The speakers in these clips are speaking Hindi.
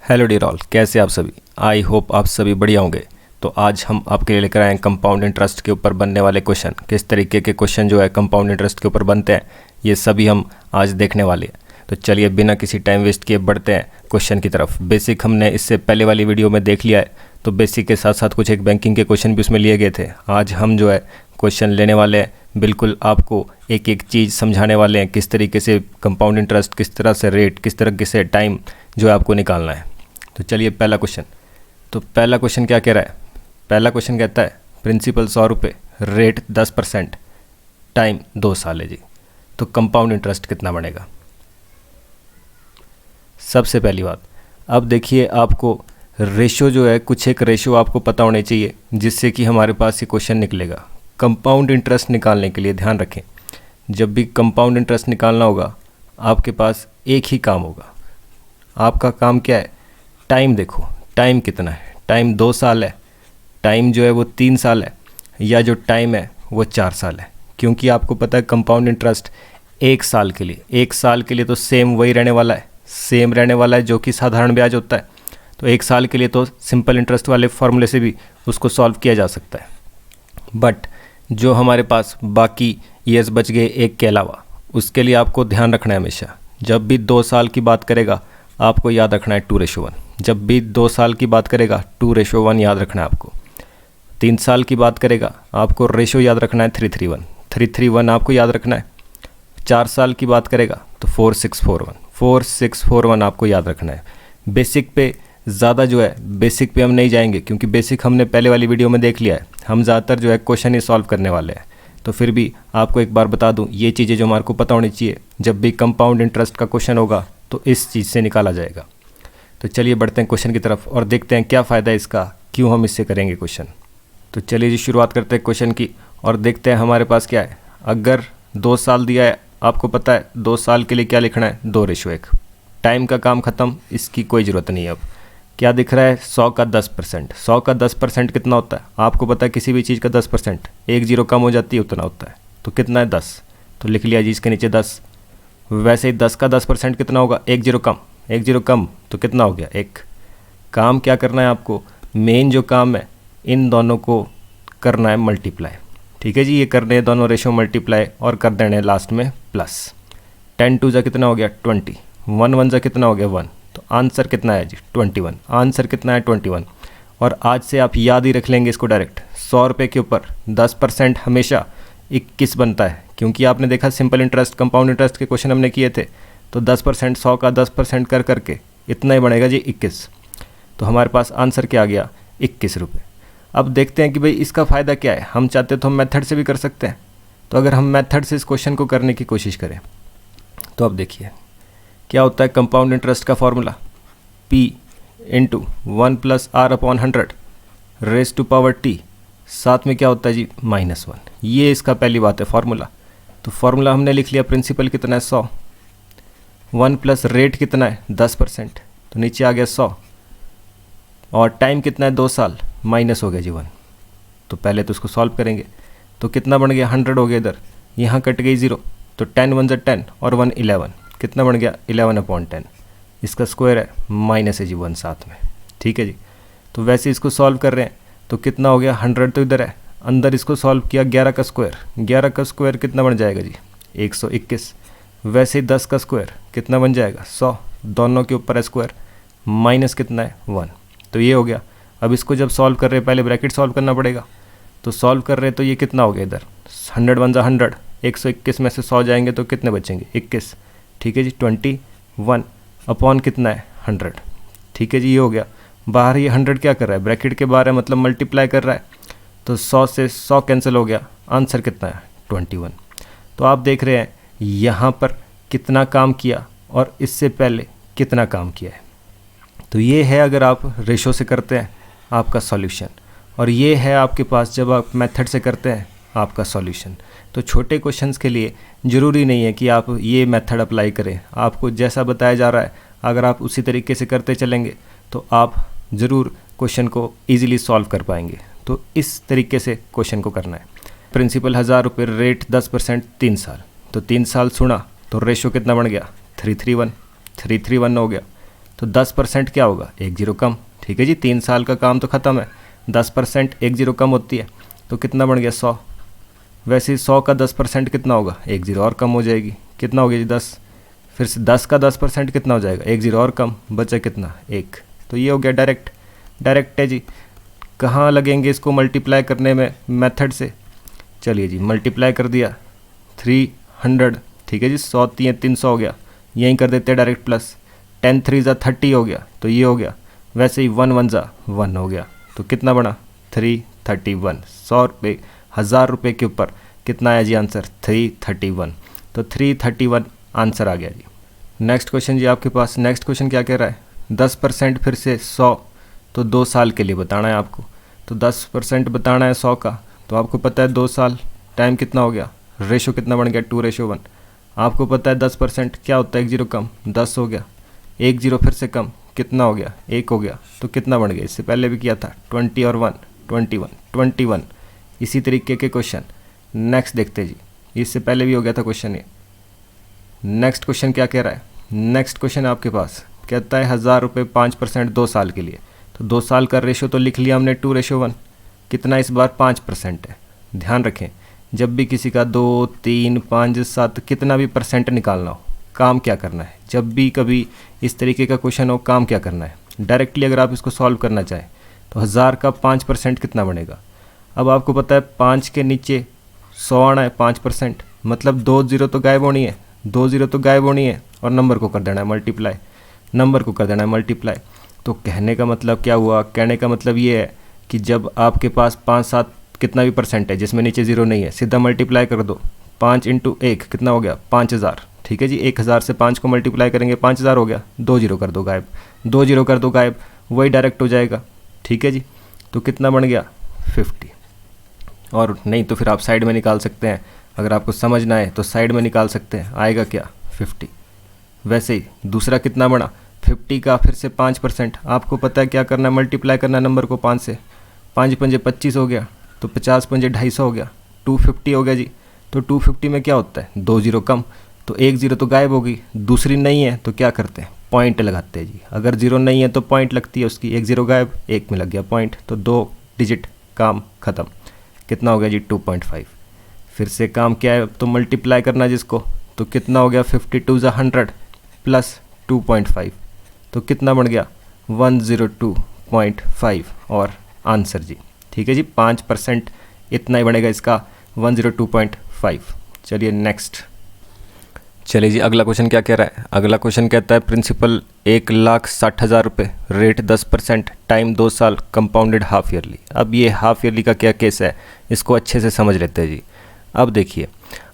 हेलो डियर ऑल, कैसे आप सभी। आई होप आप सभी बढ़िया होंगे। तो आज हम आपके लिए लेकर आए हैं कंपाउंड इंटरेस्ट के ऊपर बनने वाले क्वेश्चन। किस तरीके के क्वेश्चन जो है कंपाउंड इंटरेस्ट के ऊपर बनते हैं, ये सभी हम आज देखने वाले हैं। तो चलिए बिना किसी टाइम वेस्ट किए बढ़ते हैं क्वेश्चन की तरफ। बेसिक हमने इससे पहले वाली वीडियो में देख लिया है, तो बेसिक के साथ साथ कुछ एक बैंकिंग के क्वेश्चन भी उसमें लिए गए थे। आज हम जो है क्वेश्चन लेने वाले हैं, बिल्कुल आपको एक एक चीज़ समझाने वाले हैं, किस तरीके से कंपाउंड इंटरेस्ट, किस तरह से रेट, किस तरीके से टाइम जो है आपको निकालना है। तो चलिए पहला क्वेश्चन। तो पहला क्वेश्चन क्या कह रहा है? पहला क्वेश्चन कहता है प्रिंसिपल 100 रुपये, रेट 10%, टाइम 2 साल है जी। तो कंपाउंड इंटरेस्ट कितना बनेगा? सबसे पहली बात, अब देखिए आपको रेशो जो है, कुछ एक रेशो आपको पता होने चाहिए जिससे कि हमारे पास ये क्वेश्चन निकलेगा। कंपाउंड इंटरेस्ट निकालने के लिए ध्यान रखें, जब भी कंपाउंड इंटरेस्ट निकालना होगा आपके पास एक ही काम होगा। आपका काम क्या है? टाइम देखो, टाइम कितना है? टाइम 2 साल है, टाइम जो है वो 3 साल है, या जो टाइम है वो 4 साल है। क्योंकि आपको पता है कंपाउंड इंटरेस्ट 1 साल के लिए, 1 साल के लिए तो सेम वही रहने वाला है, सेम रहने वाला है जो कि साधारण ब्याज होता है। तो 1 साल के लिए तो सिंपल इंटरेस्ट वाले फॉर्मूले से भी उसको सॉल्व किया जा सकता है। बट जो हमारे पास बाकी ईयर्स बच गए 1 के अलावा, उसके लिए आपको ध्यान रखना है हमेशा, जब भी 2 साल की बात करेगा आपको याद रखना है 2:1। जब भी 2 साल की बात करेगा 2:1 याद रखना है आपको। 3 साल की बात करेगा आपको रेशो याद रखना है 3:1, 3:1 आपको याद रखना है। 4 साल की बात करेगा तो 4:6:4:1, 4:6:4:1 आपको याद रखना है। बेसिक पे ज़्यादा जो है, बेसिक पे हम नहीं जाएंगे क्योंकि बेसिक हमने पहले वाली वीडियो में देख लिया है। हम ज़्यादातर जो है क्वेश्चन ही सॉल्व करने वाले हैं। तो फिर भी आपको एक बार बता दूं, ये चीज़ें जो हमारे को पता होनी चाहिए, जब भी कंपाउंड इंटरेस्ट का क्वेश्चन होगा तो इस चीज़ से निकाला जाएगा। तो चलिए बढ़ते हैं क्वेश्चन की तरफ और देखते हैं क्या फ़ायदा है इसका, क्यों हम इससे करेंगे क्वेश्चन। तो चलिए जी शुरुआत करते हैं क्वेश्चन की और देखते हैं हमारे पास क्या है। अगर 2 साल दिया है, आपको पता है 2 साल के लिए क्या लिखना है, 2:1। टाइम का काम ख़त्म, इसकी कोई ज़रूरत नहीं है। अब क्या दिख रहा है? 100 का 10%। 100 का 10% कितना होता है? आपको पता है किसी भी चीज़ का 10%, एक जीरो कम हो जाती है उतना होता है। तो कितना है? 10। तो लिख लिया जी इसके नीचे 10। वैसे ही 10 का 10% कितना होगा? एक जीरो कम, एक जीरो कम तो कितना हो गया? 1। काम क्या करना है आपको? मेन जो काम है इन दोनों को करना है मल्टीप्लाई। ठीक है जी, ये करने हैं दोनों रेशो मल्टीप्लाई और कर देने हैं लास्ट में प्लस। 10 2 जा कितना हो गया? 20। 1 1 जा कितना हो गया? 1। तो आंसर कितना है जी? 21। आंसर कितना है? 21। और आज से आप याद ही रख लेंगे इसको डायरेक्ट। 100 रुपये के ऊपर 10% हमेशा 21 बनता है, क्योंकि आपने देखा सिंपल इंटरेस्ट, कंपाउंड इंटरेस्ट के क्वेश्चन हमने किए थे, तो 10%, 100 का 10% कर करके इतना ही बनेगा जी 21। तो हमारे पास आंसर क्या आ गया? 21 रुपये। अब देखते हैं कि भाई इसका फ़ायदा क्या है। हम चाहते तो हम मेथड से भी कर सकते हैं। तो अगर हम मेथड से इस क्वेश्चन को करने की कोशिश करें तो अब देखिए क्या होता है। कंपाउंड इंटरेस्ट का formula P × 1 + R/100 raise to power T, साथ में क्या होता है जी? -1। ये इसका पहली बात है फॉर्मूला। तो फॉर्मूला हमने लिख लिया। प्रिंसिपल कितना है? 100। 1 प्लस रेट कितना है? 10%, तो नीचे आ गया 100। और टाइम कितना है? 2 साल, माइनस हो गया जी 1। तो पहले तो उसको सॉल्व करेंगे तो कितना बन गया? 100 हो गया इधर, यहाँ कट गई 0, तो 10 1 = 10 और 1 11, कितना बन गया? 11/10। इसका स्क्वायर है, माइनस है जी 1 साथ में। ठीक है जी। तो वैसे इसको सॉल्व कर रहे हैं तो कितना हो गया? 100 तो इधर है, अंदर इसको सॉल्व किया 11 का स्क्वायर, 11 का स्क्वायर कितना बन जाएगा जी? 121। वैसे ही 10 का स्क्वायर कितना बन जाएगा? 100। दोनों के ऊपर है स्क्वायर, माइनस कितना है? 1। तो ये हो गया। अब इसको जब सॉल्व कर रहे हैं पहले ब्रैकेट सॉल्व करना पड़ेगा। तो सॉल्व कर रहे हैं तो ये कितना हो गया इधर? 100 1 = 100, 121 में से 100 जाएंगे तो कितने बचेंगे? 21। ठीक है जी। 21 अपॉन कितना है? 100। ठीक है जी, ये हो गया। बाहर ये 100 क्या कर रहा है? ब्रैकेट के बाहर है, मतलब मल्टीप्लाई कर रहा है। तो 100 से 100 कैंसिल हो गया। आंसर कितना है? 21। तो आप देख रहे हैं यहाँ पर कितना काम किया और इससे पहले कितना काम किया है। तो ये है अगर आप रेशो से करते हैं आपका सॉल्यूशन, और ये है आपके पास जब आप मेथड से करते हैं आपका सॉल्यूशन। तो छोटे क्वेश्चंस के लिए ज़रूरी नहीं है कि आप ये मेथड अप्लाई करें। आपको जैसा बताया जा रहा है अगर आप उसी तरीके से करते चलेंगे तो आप ज़रूर क्वेश्चन को ईजिली सॉल्व कर पाएंगे। तो इस तरीके से क्वेश्चन को करना है। प्रिंसिपल 1000 रुपये, रेट 10%, 3 साल। तो 3 साल सुना तो रेशो कितना बन गया? 3:1 हो गया। तो 10% क्या होगा, 1 जीरो कम। ठीक है जी, 3 साल का काम तो ख़त्म है, 10% 1 जीरो कम होती है, तो कितना बन गया 100। वैसे ही 100 का 10% कितना होगा, 1 जीरो और कम हो जाएगी, कितना हो गया जी 10। फिर से 10 का 10% कितना हो जाएगा, 1 जीरो और कम, बचा कितना 1। तो ये हो गया डायरेक्ट है जी। कहाँ लगेंगे इसको मल्टीप्लाई करने में, मेथड से। चलिए जी, मल्टीप्लाई कर दिया 300। ठीक है जी, 100 3 300 हो गया, यहीं कर देते हैं डायरेक्ट प्लस। 10 3 ज़ा 30 हो गया, तो ये हो गया। वैसे ही 1 1 ज़ा 1 हो गया, तो कितना बना 331। 100 रुपये 1000 रुपये के ऊपर कितना आया जी आंसर, 331। तो 331 आंसर आ गया जी। नेक्स्ट क्वेश्चन जी आपके पास। नेक्स्ट क्वेश्चन क्या कह रहा है, 10% फिर से 100, तो 2 साल के लिए बताना है आपको। तो 10% बताना है 100 का, तो आपको पता है 2 साल, टाइम कितना हो गया, रेशो कितना बन गया 2:1। आपको पता है 10% क्या होता है, 1 जीरो कम 10 हो गया, 1 जीरो फिर से कम कितना हो गया 1 हो गया, तो कितना बन गया, इससे पहले भी किया था 20 और 1 21। इसी तरीके के क्वेश्चन नेक्स्ट देखते जी, इससे पहले भी हो गया था क्वेश्चन ये। नेक्स्ट क्वेश्चन क्या कह रहा है, नेक्स्ट क्वेश्चन आपके पास कहता है 1000 रुपये 5% 2 साल के लिए। तो 2 साल का रेशो तो लिख लिया हमने 2:1, कितना इस बार 5% है। ध्यान रखें, जब भी किसी का 2 3 5 7 कितना भी परसेंट निकालना हो, काम क्या करना है, जब भी कभी इस तरीके का क्वेश्चन हो काम क्या करना है, डायरेक्टली अगर आप इसको सॉल्व करना चाहें तो 1000 का 5% कितना बनेगा। अब आपको पता है 5 के नीचे 100 आना है, 5% मतलब 2 जीरो तो गायब होनी है, 2 जीरो तो गायब होनी है, और नंबर को कर देना है मल्टीप्लाई, नंबर को कर देना है मल्टीप्लाई। तो कहने का मतलब क्या हुआ, कहने का मतलब ये है कि जब आपके पास 5 7 कितना भी परसेंट है जिसमें नीचे जीरो नहीं है, सीधा मल्टीप्लाई कर दो। 5 × 1 कितना हो गया 5000। ठीक है जी, 1000 से 5 को मल्टीप्लाई करेंगे 5000 हो गया, 2 जीरो कर दो गायब, 2 जीरो कर दो गायब, वही डायरेक्ट हो जाएगा। ठीक है जी, तो कितना बन गया 50। और नहीं तो फिर आप साइड में निकाल सकते हैं, अगर आपको समझना है तो साइड में निकाल सकते हैं, आएगा क्या 50। वैसे ही दूसरा कितना बना 50 का फिर से 5%, आपको पता है क्या करना है, मल्टीप्लाई करना है नंबर को 5 से, 5 पंजे 25 हो गया, तो 50 पंजे 250 हो गया, 250 हो गया जी। तो 250 में क्या होता है 2 जीरो कम, तो 1 जीरो तो गायब होगी, दूसरी नहीं है तो क्या करते हैं पॉइंट लगाते हैं जी। अगर जीरो नहीं है तो पॉइंट लगती है उसकी, 1 जीरो गायब 1 में लग गया पॉइंट, तो 2 डिजिट काम ख़त्म। कितना हो गया जी 2.5। फिर से काम क्या है, तो मल्टीप्लाई करना जिसको, तो कितना हो गया 52 ज़ा 100 प्लस 2.5, तो कितना बन गया 102.5 और आंसर जी। ठीक है जी, 5% इतना ही बनेगा इसका 102.5। चलिए नेक्स्ट। चलिए जी, अगला क्वेश्चन क्या कह रहा है, अगला क्वेश्चन कहता है प्रिंसिपल 1,60,000 रुपये, रेट 10%, टाइम 2 साल, कंपाउंडेड हाफ ईयरली। अब ये हाफ ईयरली का क्या केस है, इसको अच्छे से समझ लेते हैं जी। अब देखिए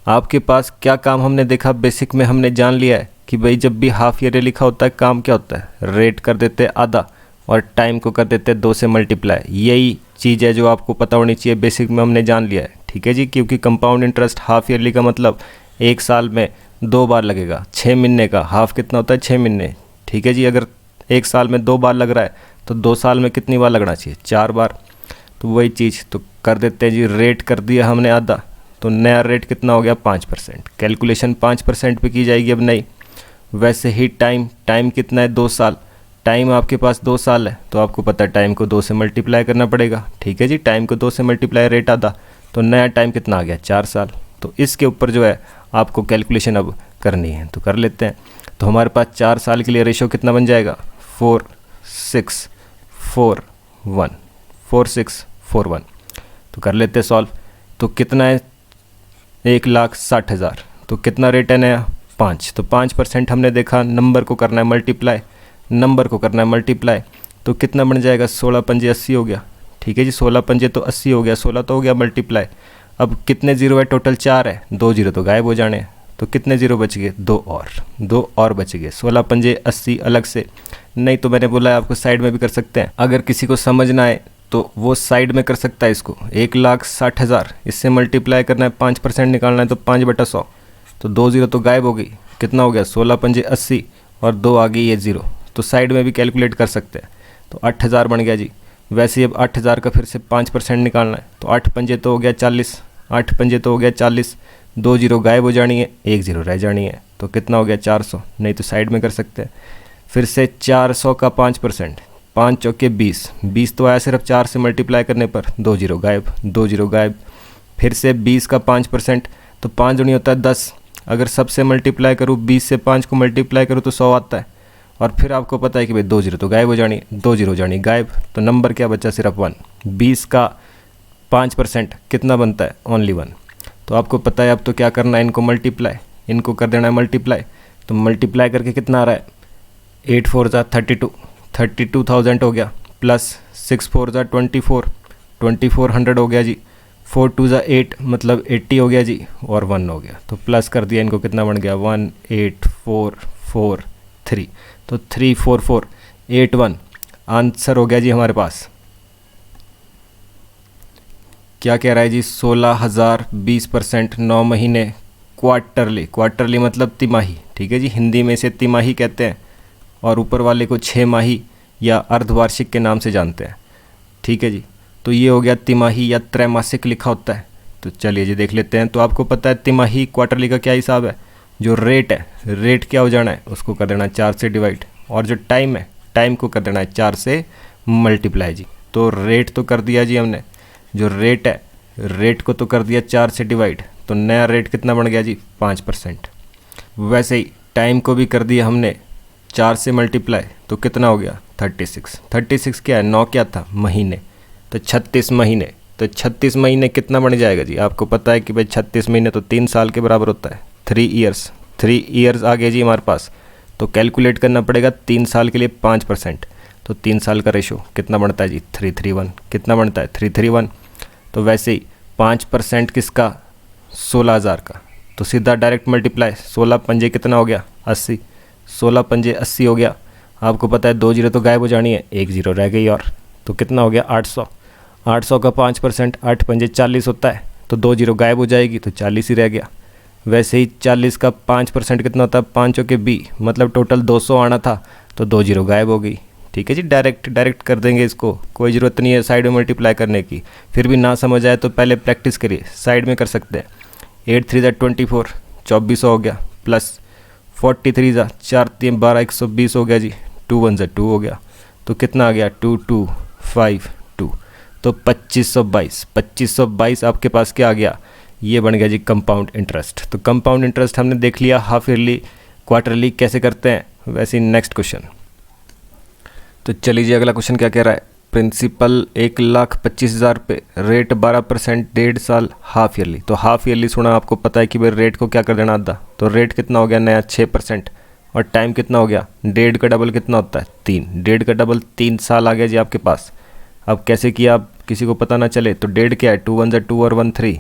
आपके पास क्या काम हमने देखा, बेसिक में हमने जान लिया है कि भाई जब भी हाफ ईयरली लिखा होता है काम क्या होता है, रेट कर देते हैं आधा और टाइम को कर देते हैं 2 से मल्टीप्लाई। यही चीज़ है जो आपको पता होनी चाहिए, बेसिक में हमने जान लिया है। ठीक है जी, क्योंकि कंपाउंड इंटरेस्ट हाफ ईयरली का मतलब 1 साल में 2 बार लगेगा, 6 महीने का हाफ कितना होता है 6 महीने। ठीक है जी, अगर 1 साल में 2 बार लग रहा है तो 2 साल में कितनी बार लगना चाहिए 4 बार। तो वही चीज़ तो कर देते हैं जी, रेट कर दिया हमने आधा, तो नया रेट कितना हो गया 5%। कैलकुलेशन 5% पे की जाएगी अब नहीं। वैसे ही टाइम कितना है 2 साल, टाइम आपके पास 2 साल है, तो आपको पता है टाइम को 2 से मल्टीप्लाई करना पड़ेगा। ठीक है जी, टाइम को 2 से मल्टीप्लाई, रेट आधा, तो नया टाइम कितना आ गया 4 साल। तो इसके ऊपर जो है आपको कैलकुलेशन अब करनी है, तो कर लेते हैं। तो हमारे पास 4 साल के लिए रेशो कितना बन जाएगा 4 6 4 1, 4 6 4 1। तो कर लेते हैं सॉल्व। तो कितना है 1,60,000, तो कितना रेट है नया 5, तो 5% हमने देखा, नंबर को करना है मल्टीप्लाई, नंबर को करना है मल्टीप्लाई, तो कितना बन जाएगा 16 पंजे 80 हो गया। ठीक है जी, 16 पंजे तो 80 हो गया, 16 तो हो गया मल्टीप्लाई। अब कितने जीरो है, टोटल 4 है, 2 जीरो तो गायब हो जाने हैं, तो कितने जीरो बच गए 2 और बच गए। 16 पंजे 80 अलग से, नहीं तो मैंने बोला है आपको साइड में भी कर सकते हैं। अगर किसी को समझना है तो वो साइड में कर सकता है इसको। 1,60,000 इससे मल्टीप्लाई करना है, 5% निकालना है, तो 5/100, तो 2 जीरो तो गायब हो गई, कितना हो गया 16 पंजे 80 और 2 आ गई ये जीरो, तो साइड में भी कैलकुलेट कर सकते हैं, तो 8,000 बन गया जी। वैसे ही अब 8,000 का फिर से 5% निकालना है, तो 8 पंजे तो हो गया 40, 8 पंजे तो हो गया 40, 2 जीरो गायब हो जानी है, 1 जीरो रह जानी है, तो कितना हो गया 400, नहीं तो साइड में कर सकते हैं। फिर से 400 का 5%, 5 चौके 20, 20 तो आया सिर्फ 4 से मल्टीप्लाई करने पर, 2 जीरो गायब, 2 जीरो गायब। फिर से 20 का 5%, तो 5 दूनी होता है 10, अगर सबसे मल्टीप्लाई करूँ 20 से 5 को मल्टीप्लाई करूँ तो 100 आता है। और फिर आपको पता है कि भाई 2 जीरो तो गायब हो जानी, 2 जीरो हो जानी गायब, तो नंबर क्या बचा, सिर्फ 1। 20 का 5% कितना बनता है, ओनली 1। तो आपको पता है अब तो क्या करना है, इनको मल्टीप्लाई, इनको कर देना है मल्टीप्लाई। तो मल्टीप्लाई करके कितना आ रहा है, 8 4 ज़ा 32, 32,000 हो गया, प्लस 6 4 ज़ा 24, 2400 हो गया जी, 4 2 ज़ा 8 मतलब 80 हो गया जी, और 1 हो गया। तो प्लस कर दिया, इनको कितना बन गया, 18443, तो 34481 आंसर हो गया जी हमारे पास। क्या कह रहा है जी, 16,000 20%, 9 महीने क्वार्टरली, क्वार्टरली मतलब तिमाही, ठीक है जी, हिंदी में इसे तिमाही कहते हैं, और ऊपर वाले को 6 माही या अर्धवार्षिक के नाम से जानते हैं, ठीक है जी। तो ये हो गया तिमाही या त्रैमासिक लिखा होता है। तो चलिए जी देख लेते हैं। तो आपको पता है तिमाही क्वार्टरली का क्या हिसाब है, जो रेट है, रेट क्या हो जाना है, उसको कर देना 4 से डिवाइड, और जो टाइम है, टाइम को कर देना है 4 से मल्टीप्लाई जी। तो रेट तो कर दिया जी हमने, जो रेट है, रेट को तो कर दिया 4 से डिवाइड, तो नया रेट कितना बन गया जी, 5%। वैसे ही टाइम को भी कर दिया हमने 4 से मल्टीप्लाई, तो कितना हो गया, 36। 36 क्या है, 9 क्या था, महीने, तो 36 महीने। तो 36 महीने कितना बन जाएगा जी, आपको पता है कि भाई 36 महीने तो 3 साल के बराबर होता है, 3 ईयर्स, 3 ईयर्स आ गए जी हमारे पास। तो कैलकुलेट करना पड़ेगा 3 साल के लिए 5%, तो 3 साल का रेशो कितना बनता है जी, 331, कितना बनता है, 331। तो वैसे ही 5% किसका, 16,000 का, तो सीधा डायरेक्ट मल्टीप्लाई, 16 पंजे कितना हो गया, 80, 16 पंजे 80 हो गया। आपको पता है 2 जीरो तो गायब हो जानी है, 1 जीरो रह गई, और तो कितना हो गया, 800, 800 का 5%, 8 पंजे 40 होता है, तो 2 जीरो गायब हो जाएगी, तो 40 ही रह गया। वैसे ही 40 का 5% कितना होता है, 5 के 20, मतलब टोटल 200 आना था, तो 2 जीरो गायब हो गई, ठीक है जी। डायरेक्ट कर देंगे इसको, कोई ज़रूरत नहीं है साइड में मल्टीप्लाई करने की। फिर भी ना समझ आए तो पहले प्रैक्टिस करिए, साइड में कर सकते हैं। 8 3 ज़ा 24, 2400 हो गया, प्लस 43 ज़ा 4 3 12, 120 हो गया जी, 2 1 ज़ा 2 हो गया, तो कितना आ गया, 2252, तो 2522, 2522 आपके पास क्या आ गया, ये बन गया जी कंपाउंड इंटरेस्ट। तो कंपाउंड इंटरेस्ट हमने देख लिया, हाफ ईयरली क्वार्टरली कैसे करते हैं। वैसे नेक्स्ट क्वेश्चन, तो चलिए जी अगला क्वेश्चन क्या कह रहा है, प्रिंसिपल 1,25,000 पे, रेट 12%, 1.5 साल, हाफ ईयरली। तो हाफ ईयरली सुना, आपको पता है कि भाई रेट को क्या कर देना आधा, तो रेट कितना हो गया नया 6%, और टाइम कितना हो गया, 1.5 का डबल कितना होता है, 3, 1.5 का डबल 3 साल आ गया जी आपके पास। अब कैसे किया, आप किसी को पता ना चले, तो 1.5 क्या है, 2 1 ज़ा 2 और 1 3,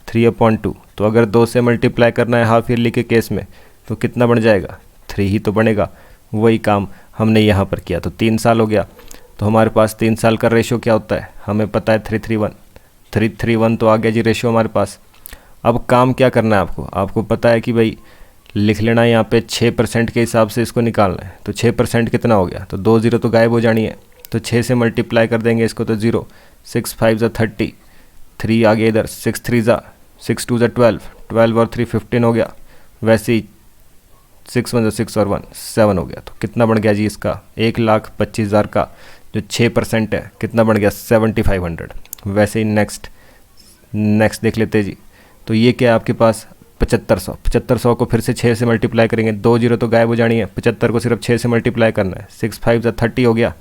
3/2। तो अगर 2 से मल्टीप्लाई करना है हाफ ईयरली के केस में, तो कितना बन जाएगा, 3 ही तो बनेगा। वही काम हमने यहाँ पर किया, तो 3 साल हो गया। तो हमारे पास 3 साल का रेशो क्या होता है, हमें पता है 331 तो आ गया जी रेशो हमारे पास। अब काम क्या करना है आपको, आपको पता है कि भाई लिख लेना है यहाँ पे 6% के हिसाब से इसको निकालना है। तो 6% कितना हो गया, तो 2 जीरो तो गायब हो जानी है, तो 6 से मल्टीप्लाई कर देंगे इसको, तो 0, 6 5 ज़ा 30, 3 आ गया इधर, 6 3 ज़ा 6 2 ज़ा 12, 12 और 3 15 हो गया। वैसे ही 6 1 6 और 1 7 हो गया, तो कितना बन गया जी इसका, 1,25,000 का जो 6% है कितना बन गया, 7,500। वैसे ही नेक्स्ट देख लेते हैं जी। तो ये क्या है आपके पास, 7500, 7500 को फिर से 6 से मल्टीप्लाई करेंगे, 2 जीरो तो गायब हो जानी है, 75 को सिर्फ 6 से मल्टीप्लाई करना है, 6 5 ज़ा 30 हो गया,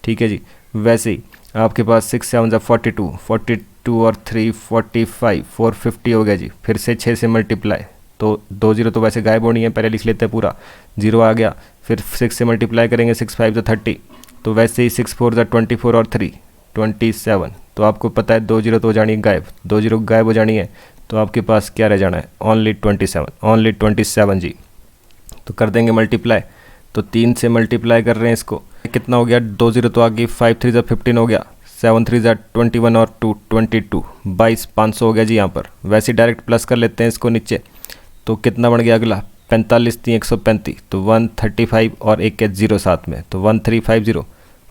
ठीक है जी। वैसे ही आपके पास 6 7 ज़ा 42, 42 और 3 45, 450 हो गया जी, फिर से 6 से मल्टीप्लाई, तो 2 जीरो तो वैसे गायब होनी है, पहले लिख लेते हैं पूरा, 0 आ गया, फिर 6 से मल्टीप्लाई करेंगे, 6 5 ज़ा 30, तो वैसे ही 6 4 ज़ा 24 और 3 27। तो आपको पता है 2 जीरो तो हो जानी है गायब, 2 जीरो गायब हो जानी है, तो आपके पास क्या रह जाना है, ओनली 27 जी। तो कर देंगे मल्टीप्लाई, तो 3 से मल्टीप्लाई कर रहे हैं इसको, कितना हो गया, 2 जीरो तो आ गई, 5 3 ज़ा 15 हो गया, 7 3 ज़ा 21 और 2 22, 22,500 हो गया जी यहाँ पर। वैसे डायरेक्ट प्लस कर लेते हैं इसको नीचे, तो कितना बन गया अगला, 45 3 135, तो 135 और एक के 0 साथ में, तो 1350।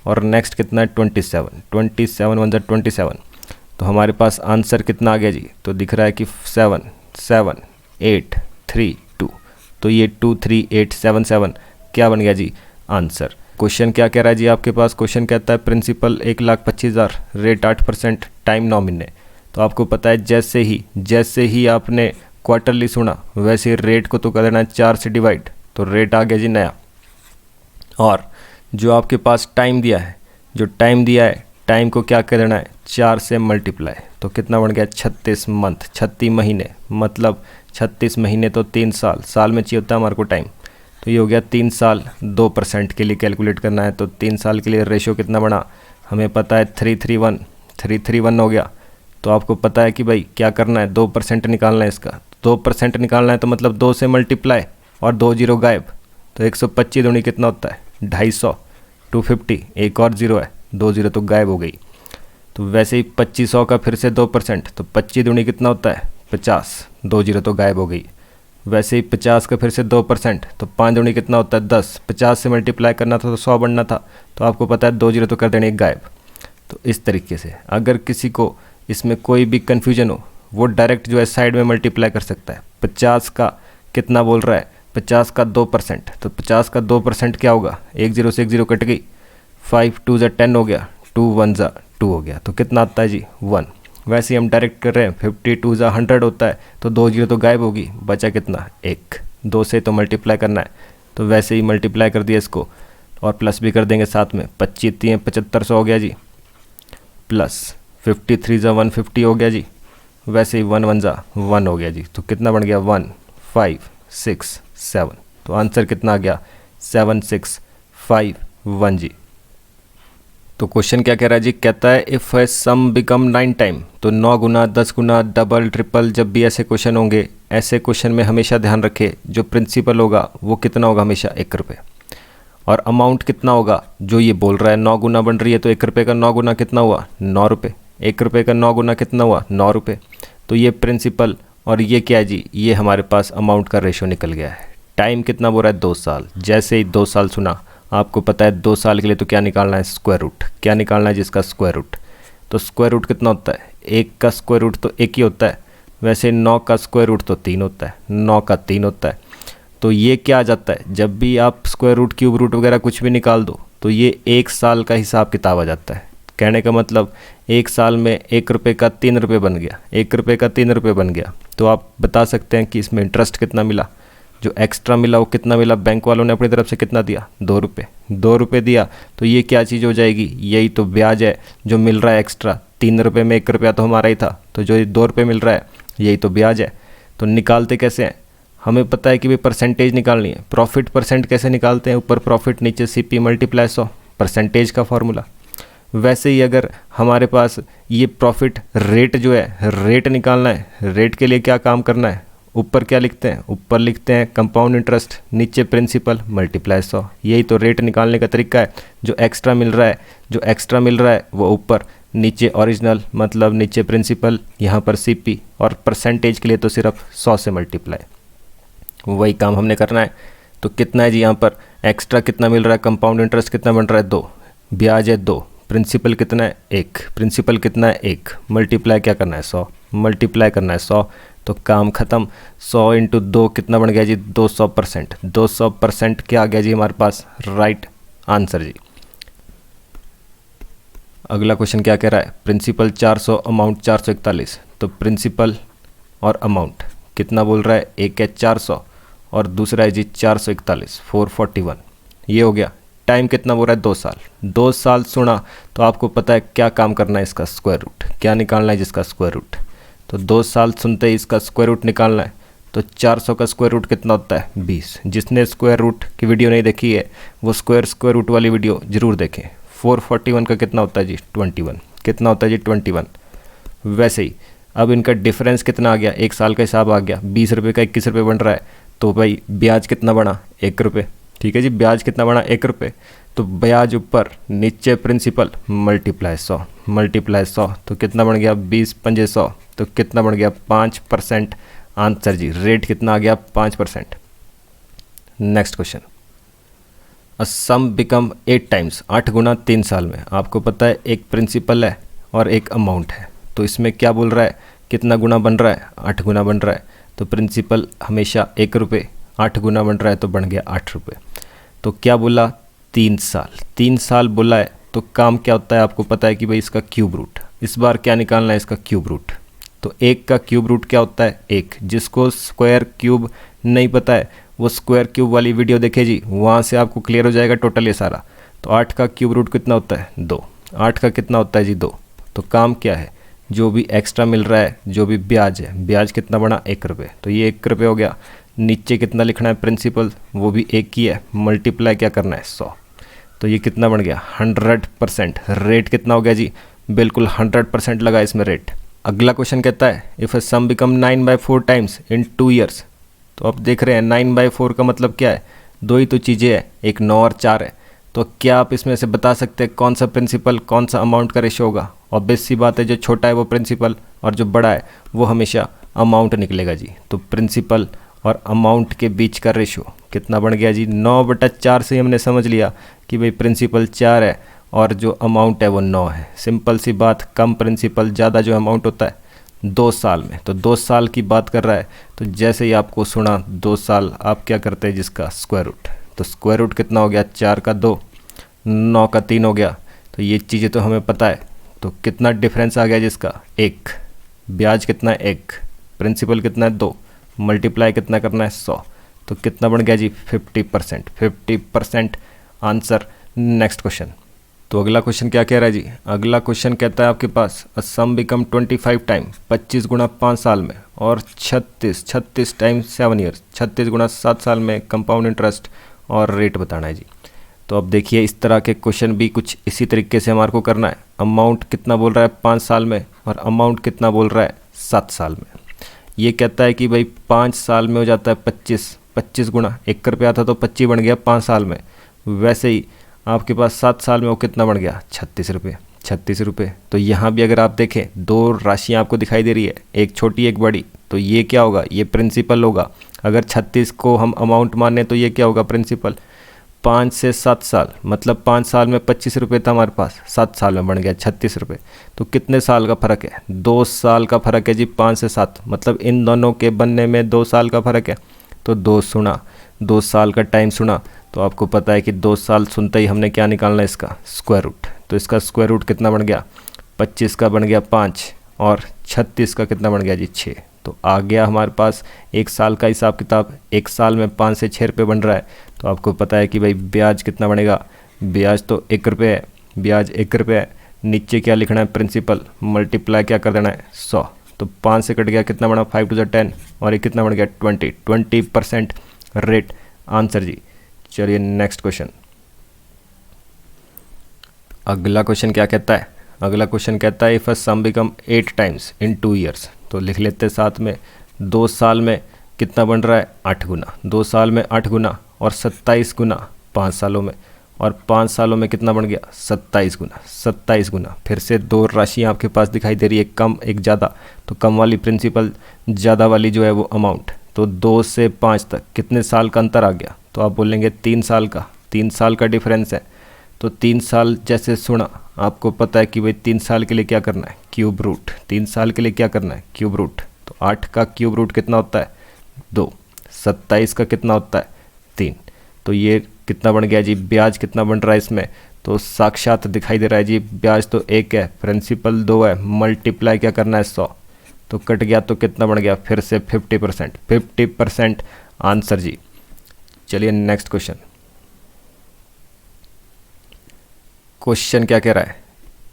और नेक्स्ट कितना है, 27 1 ज़ा 27। तो हमारे पास आंसर कितना आ गया जी, तो दिख रहा है कि 7 7 8 3 2, तो ये 23877 क्या बन गया जी आंसर। क्वेश्चन क्या कह रहा है जी आपके पास? क्वेश्चन कहता है प्रिंसिपल 1,25,000, रेट 8%, टाइम 9 महीने। तो आपको पता है जैसे ही आपने क्वार्टरली सुना वैसे रेट को तो कर देना 4 से डिवाइड, तो रेट आ गया जी नया। और जो आपके पास टाइम दिया है, टाइम को क्या कर देना है? 4 से मल्टीप्लाई, तो कितना बन गया? 36 मंथ, 36 महीने, मतलब 36 महीने तो 3 साल, साल में चाहिए होता है हमारे को टाइम। तो ये हो गया 3 साल। 2% के लिए कैलकुलेट करना है, तो 3 साल के लिए रेशो कितना बना? हमें पता है 331 हो गया। तो आपको पता है कि भाई क्या करना है? 2% निकालना है इसका। 2% निकालना है तो मतलब 2 से मल्टीप्लाई और 2 जीरो गायब, तो 125 दूनी कितना होता है? 250, 250, एक और जीरो है, 2 जीरो तो गायब हो गई। तो वैसे ही 2500 का फिर से 2%, तो 25 दूनी कितना होता है? 50, 2 जीरो तो गायब हो गई। वैसे ही 50 का फिर से 2%, तो 5 दूनी कितना होता है? 10, 50 से मल्टीप्लाई करना था तो 100 बनना था, तो आपको पता है 2 जीरो तो कर देने एक गायब। तो इस तरीके से अगर किसी को इसमें कोई भी कन्फ्यूजन हो, वो डायरेक्ट जो है साइड में मल्टीप्लाई कर सकता है। 50 का कितना बोल रहा है? 50 का 2%, तो 50 का 2% क्या होगा? एक जीरो से एक जीरो कट गई, 5 2 ज़ा 10 हो गया, 2 1 ज़ा 2 हो गया, तो कितना आता है जी? 1। वैसे ही हम डायरेक्ट कर रहे हैं, 50 2 ज़ा 100 होता है, तो 2 जीरो तो गायब होगी, बचा कितना? 1। 2 से तो मल्टीप्लाई करना है, तो वैसे ही मल्टीप्लाई कर दिया इसको, और प्लस भी कर देंगे साथ में। 25 3 7500 हो गया जी, प्लस 53 ज़ा 150 हो गया जी, वैसे ही 1 1 ज़ा 1 हो गया जी, तो कितना बन गया? 1 5 6 7। तो आंसर कितना आ गया? 7 6 5 1 जी। तो क्वेश्चन क्या कह रहा है जी? कहता है if a sum become 9 time, तो 9 गुना, 10 गुना, डबल, ट्रिपल, जब भी ऐसे क्वेश्चन होंगे, ऐसे क्वेश्चन में हमेशा ध्यान रखे जो प्रिंसिपल होगा वो कितना होगा? हमेशा 1 रुपये। और अमाउंट कितना होगा? जो ये बोल रहा है 9 गुना बन रही है, तो 1 रुपये का 9 गुना कितना हुआ? 9 रुपये। 1 रुपये का 9 गुना कितना हुआ? 9 रुपये। तो ये प्रिंसिपल और ये क्या है जी? ये हमारे पास अमाउंट का रेशो निकल गया है। टाइम कितना बोल रहा है? 2 साल। जैसे ही 2 साल सुना, आपको पता है 2 साल के लिए तो क्या निकालना है? Square root. क्या निकालना है जिसका स्क्वायर रूट? तो स्क्वायर रूट कितना होता है? 1 का स्क्वायर रूट तो 1 ही होता है, वैसे 9 का स्क्वायर रूट तो 3 होता है, 9 का 3 होता है। तो ये क्या आ जाता है? जब भी आप स्क्वायर रूट, क्यूब रूट वगैरह कुछ भी निकाल दो, तो ये 1 साल का हिसाब किताब आ जाता है। कहने का मतलब 1 साल में 1 रुपये का 3 रुपये बन गया, 1 रुपये का 3 रुपये बन गया। तो आप बता सकते हैं कि इसमें इंटरेस्ट कितना मिला? जो एक्स्ट्रा मिला वो कितना मिला? बैंक वालों ने अपनी तरफ से कितना दिया? 2 रुपये। 2 रुपये दिया, तो ये क्या चीज़ हो जाएगी? यही तो ब्याज है जो मिल रहा है एक्स्ट्रा। 3 रुपये में 1 रुपया तो हमारा ही था, तो जो 2 रुपये मिल रहा है यही तो ब्याज है। तो निकालते कैसे हैं? हमें पता है कि भाई परसेंटेज निकालनी है। प्रॉफिट परसेंट कैसे निकालते हैं? ऊपर प्रॉफिट, नीचे CP मल्टीप्लाई 100, परसेंटेज का फॉर्मूला। वैसे ही अगर हमारे पास ये प्रॉफिट रेट जो है, रेट निकालना है, रेट के लिए क्या काम करना है? ऊपर क्या लिखते हैं? ऊपर लिखते हैं कंपाउंड इंटरेस्ट, नीचे प्रिंसिपल मल्टीप्लाई 100। यही तो रेट निकालने का तरीका है। जो एक्स्ट्रा मिल रहा है वो ऊपर, नीचे ओरिजिनल मतलब नीचे प्रिंसिपल, यहाँ पर CP, और परसेंटेज के लिए तो सिर्फ 100 से मल्टीप्लाई। वही काम हमने करना है। तो कितना है जी यहाँ पर? एक्स्ट्रा कितना मिल रहा है? कंपाउंड इंटरेस्ट कितना बन रहा है? 2, ब्याज है 2, प्रिंसिपल कितना है? 1, प्रिंसिपल कितना है? 1, मल्टीप्लाई क्या करना है? 100, मल्टीप्लाई करना है 100, तो काम ख़त्म। 100 इंटू 2 कितना बन गया जी? 200%। 200% क्या आ गया जी हमारे पास? राइट आंसर जी। अगला क्वेश्चन क्या कह रहा है? Principal 400, amount 441। तो प्रिंसिपल और अमाउंट कितना बोल रहा है? एक है 400 और दूसरा है जी 441, 441। ये हो गया। टाइम कितना बोल रहा है? 2 साल। 2 साल सुना तो आपको पता है क्या काम करना है? इसका स्क्वायर रूट। क्या निकालना है जिसका स्क्वायर रूट? तो 2 साल सुनते ही इसका स्क्वायर रूट निकालना है। तो 400 का स्क्वायर रूट कितना होता है? 20। जिसने स्क्वायर रूट की वीडियो नहीं देखी है वो स्क्वायर रूट वाली वीडियो ज़रूर देखें। 441 का कितना होता है जी? 21। कितना होता है जी? 21। वैसे ही अब इनका डिफरेंस कितना आ गया? 1 साल का हिसाब आ गया। 20 रुपये का 21 रुपये बन रहा है, तो भाई ब्याज कितना बढ़ा? 1 रुपये। ठीक है जी, ब्याज कितना बढ़ा? 1 रुपये। तो ब्याज ऊपर, नीचे प्रिंसिपल मल्टीप्लाई 100, मल्टीप्लाई 100, तो कितना बन गया? 20 पंजे 100, तो कितना बन गया? 5%। आंसर जी, रेट कितना आ गया? 5%। नेक्स्ट क्वेश्चन, अ सम बिकम 8 टाइम्स, 8 गुना 3 साल में। आपको पता है एक प्रिंसिपल है और एक अमाउंट है, तो इसमें क्या बोल रहा है? कितना गुना बन रहा है? 8 गुना बन रहा है। तो प्रिंसिपल हमेशा 1 रुपये, 8 गुना बन रहा है तो बन गया 8 रुपये। तो क्या बोला? 3 साल बोला है तो काम क्या होता है आपको पता है कि भाई इसका क्यूब रूट। इस बार क्या निकालना है इसका क्यूब रूट। तो 1 का क्यूब रूट क्या होता है 1। जिसको स्क्वायर क्यूब नहीं पता है वो स्क्वायर क्यूब वाली वीडियो देखे जी, वहाँ से आपको क्लियर हो जाएगा टोटल ये सारा। तो 8 का क्यूब रूट कितना होता है 2। 8 का कितना होता है जी 2। तो काम क्या है, जो भी एक्स्ट्रा मिल रहा है, जो भी ब्याज है, ब्याज कितना बना 1 रुपये, तो ये 1 रुपये हो गया। नीचे कितना लिखना है प्रिंसिपल, वो भी 1 ही है, मल्टीप्लाई क्या करना है 100। तो ये कितना बन गया 100%। रेट कितना हो गया जी, बिल्कुल 100% लगा इसमें रेट। अगला क्वेश्चन कहता है if a sum become 9/4 times in 2 years. तो अब देख रहे हैं 9/4 का मतलब क्या है, 2 ही तो चीज़ें हैं, एक 9 और 4 है। तो क्या आप इसमें से बता सकते हैं कौन सा प्रिंसिपल कौन सा अमाउंट का रेशो होगा। ऑब्वियस सी बात है, जो छोटा है वो प्रिंसिपल और जो बड़ा है वो हमेशा अमाउंट निकलेगा जी। तो प्रिंसिपल और अमाउंट के बीच का रेशो कितना बन गया जी 9/4 से हमने समझ लिया कि भाई प्रिंसिपल 4 है और जो अमाउंट है वो 9 है। सिंपल सी बात, कम प्रिंसिपल ज़्यादा जो अमाउंट होता है 2 साल में। तो 2 साल की बात कर रहा है, तो जैसे ही आपको सुना 2 साल आप क्या करते हैं जिसका स्क्वायर रूट। तो स्क्वायर रूट कितना हो गया 4 का 2, 9 का 3 हो गया। तो ये चीज़ें तो हमें पता है। तो कितना डिफरेंस आ गया जिसका 1। ब्याज कितना है 1, प्रिंसिपल कितना है 2, मल्टीप्लाई कितना करना है 100। तो कितना बन गया जी 50%। 50% आंसर। Next question. तो अगला क्वेश्चन क्या कह रहा है जी, अगला क्वेश्चन कहता है आपके पास अ सम बिकम 25 टाइम 25 गुना 5 साल में और 36 टाइम 7 ईयर्स 36 गुना 7 साल में कंपाउंड इंटरेस्ट और रेट बताना है जी। तो अब देखिए इस तरह के क्वेश्चन भी कुछ इसी तरीके से हमारे को करना है। अमाउंट कितना बोल रहा है 5 साल में और अमाउंट कितना बोल रहा है 7 साल में। ये कहता है कि भाई 5 साल में हो जाता है 25 गुना 1 रुपया था तो 25 बन गया 5 साल में। वैसे ही आपके पास 7 साल में वो कितना बन गया 36 रुपये। तो यहाँ भी अगर आप देखें 2 राशियाँ आपको दिखाई दे रही है, एक छोटी एक बड़ी। तो ये क्या होगा, ये प्रिंसिपल होगा। अगर 36 को हम अमाउंट माने तो ये क्या होगा प्रिंसिपल। 5 से 7 साल मतलब 5 साल में 25 रुपये था हमारे पास, 7 साल में बन गया 36 रुपये। तो कितने साल का फ़र्क है 2 साल का फ़र्क है जी। 5 से 7 मतलब इन दोनों के बनने में 2 साल का फ़र्क है। तो 2 साल का टाइम सुना तो आपको पता है कि 2 साल सुनते ही हमने क्या निकालना है इसका स्क्वायर रूट। तो इसका स्क्वायर रूट कितना बन गया 25 का बन गया 5 और 36 का कितना बन गया जी 6। तो आ गया हमारे पास 1 साल का हिसाब किताब। 1 साल में 5 से 6 रुपये बन रहा है। तो आपको पता है कि भाई ब्याज कितना बनेगा, ब्याज तो 1 रुपये है, ब्याज 1 रुपये है। नीचे क्या लिखना है प्रिंसिपल, मल्टीप्लाई क्या कर देना है 100। तो 5 से कट गया कितना बना 5 टू 10 और ये कितना बन गया 20% रेट आंसर जी। चलिए नेक्स्ट क्वेश्चन। अगला क्वेश्चन क्या कहता है, अगला क्वेश्चन कहता है if a sum become 8 times in 2 years. तो लिख लेते हैं साथ में। 2 साल में कितना बन रहा है 8 गुना, 2 साल में 8 गुना और 27 गुना 5 सालों में, और 5 सालों में कितना बन गया 27 गुना। फिर से 2 राशियाँ आपके पास दिखाई दे रही है, कम एक ज़्यादा। तो कम वाली प्रिंसिपल, ज़्यादा वाली जो है वो अमाउंट। तो 2 से 5 तक कितने साल का अंतर आ गया, तो आप बोलेंगे 3 साल का। 3 साल का डिफरेंस है। तो 3 साल जैसे सुना आपको पता है कि भाई 3 साल के लिए क्या करना है क्यूब रूट। 3 साल के लिए क्या करना है क्यूब रूट। तो 8 का क्यूब रूट कितना होता है 2, 27 का कितना होता है 3। तो ये कितना बन गया जी, ब्याज कितना बन रहा है इसमें, तो साक्षात दिखाई दे रहा है जी। ब्याज तो 1 है, प्रिंसिपल 2 है, मल्टीप्लाई क्या करना है 100। तो कट गया तो कितना बन गया फिर से 50% आंसर जी। चलिए नेक्स्ट क्वेश्चन। क्वेश्चन क्या कह रहा है,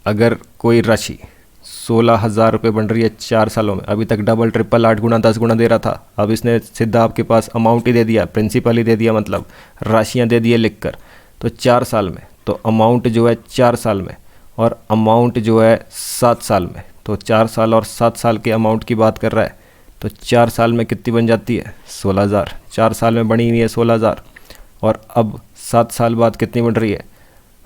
अगर कोई राशि 16,000 रुपये बन रही है 4 सालों में। अभी तक डबल ट्रिपल 8 गुना 10 गुना दे रहा था, अब इसने सीधा आपके पास अमाउंट ही दे दिया, प्रिंसिपल ही दे दिया, मतलब राशियां दे दिए लिख कर। तो 4 साल में तो अमाउंट जो है 4 साल में और अमाउंट जो है 7 साल में। तो 4 साल और 7 साल के अमाउंट की बात कर रहा है। तो 4 साल में कितनी बन जाती है 16,000। 4 साल में बनी हुई है 16,000 और अब 7 साल बाद कितनी बन रही है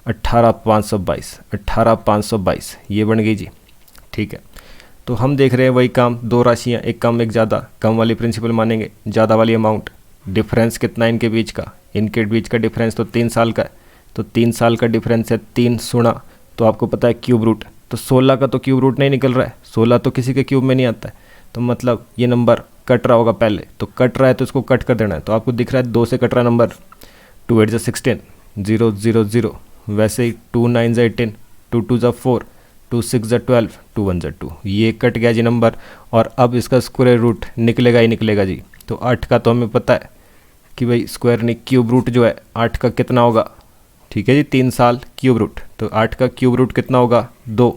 18,522 ये बन गई जी। ठीक है, तो हम देख रहे हैं वही काम, 2 राशियाँ, एक कम एक ज़्यादा। कम वाली प्रिंसिपल मानेंगे, ज़्यादा वाली अमाउंट। डिफरेंस कितना है इनके बीच का, इनके बीच का डिफरेंस तो 3 साल का है। तो 3 साल का डिफरेंस है 3 सुना तो आपको पता है क्यूब रूट। तो 16 का तो क्यूब रूट नहीं निकल रहा है, 16 तो किसी के क्यूब में नहीं आता है। तो मतलब ये नंबर कट रहा होगा पहले, तो कट रहा है तो इसको कट कर देना है। तो आपको दिख रहा है 2 से कट रहा है नंबर, 2 8 16, 0 0 0, वैसे ही 2 9 18, 2 2 4, 2 6 12, 2 1 2, ये कट गया जी नंबर। और अब इसका स्क्वायर रूट निकलेगा ही निकलेगा जी। तो 8 का तो हमें पता है कि भाई स्क्वायर नहीं, क्यूब रूट जो है 8 का कितना होगा, ठीक है जी, 3 साल क्यूब रूट। तो 8 का क्यूब रूट कितना होगा, 2।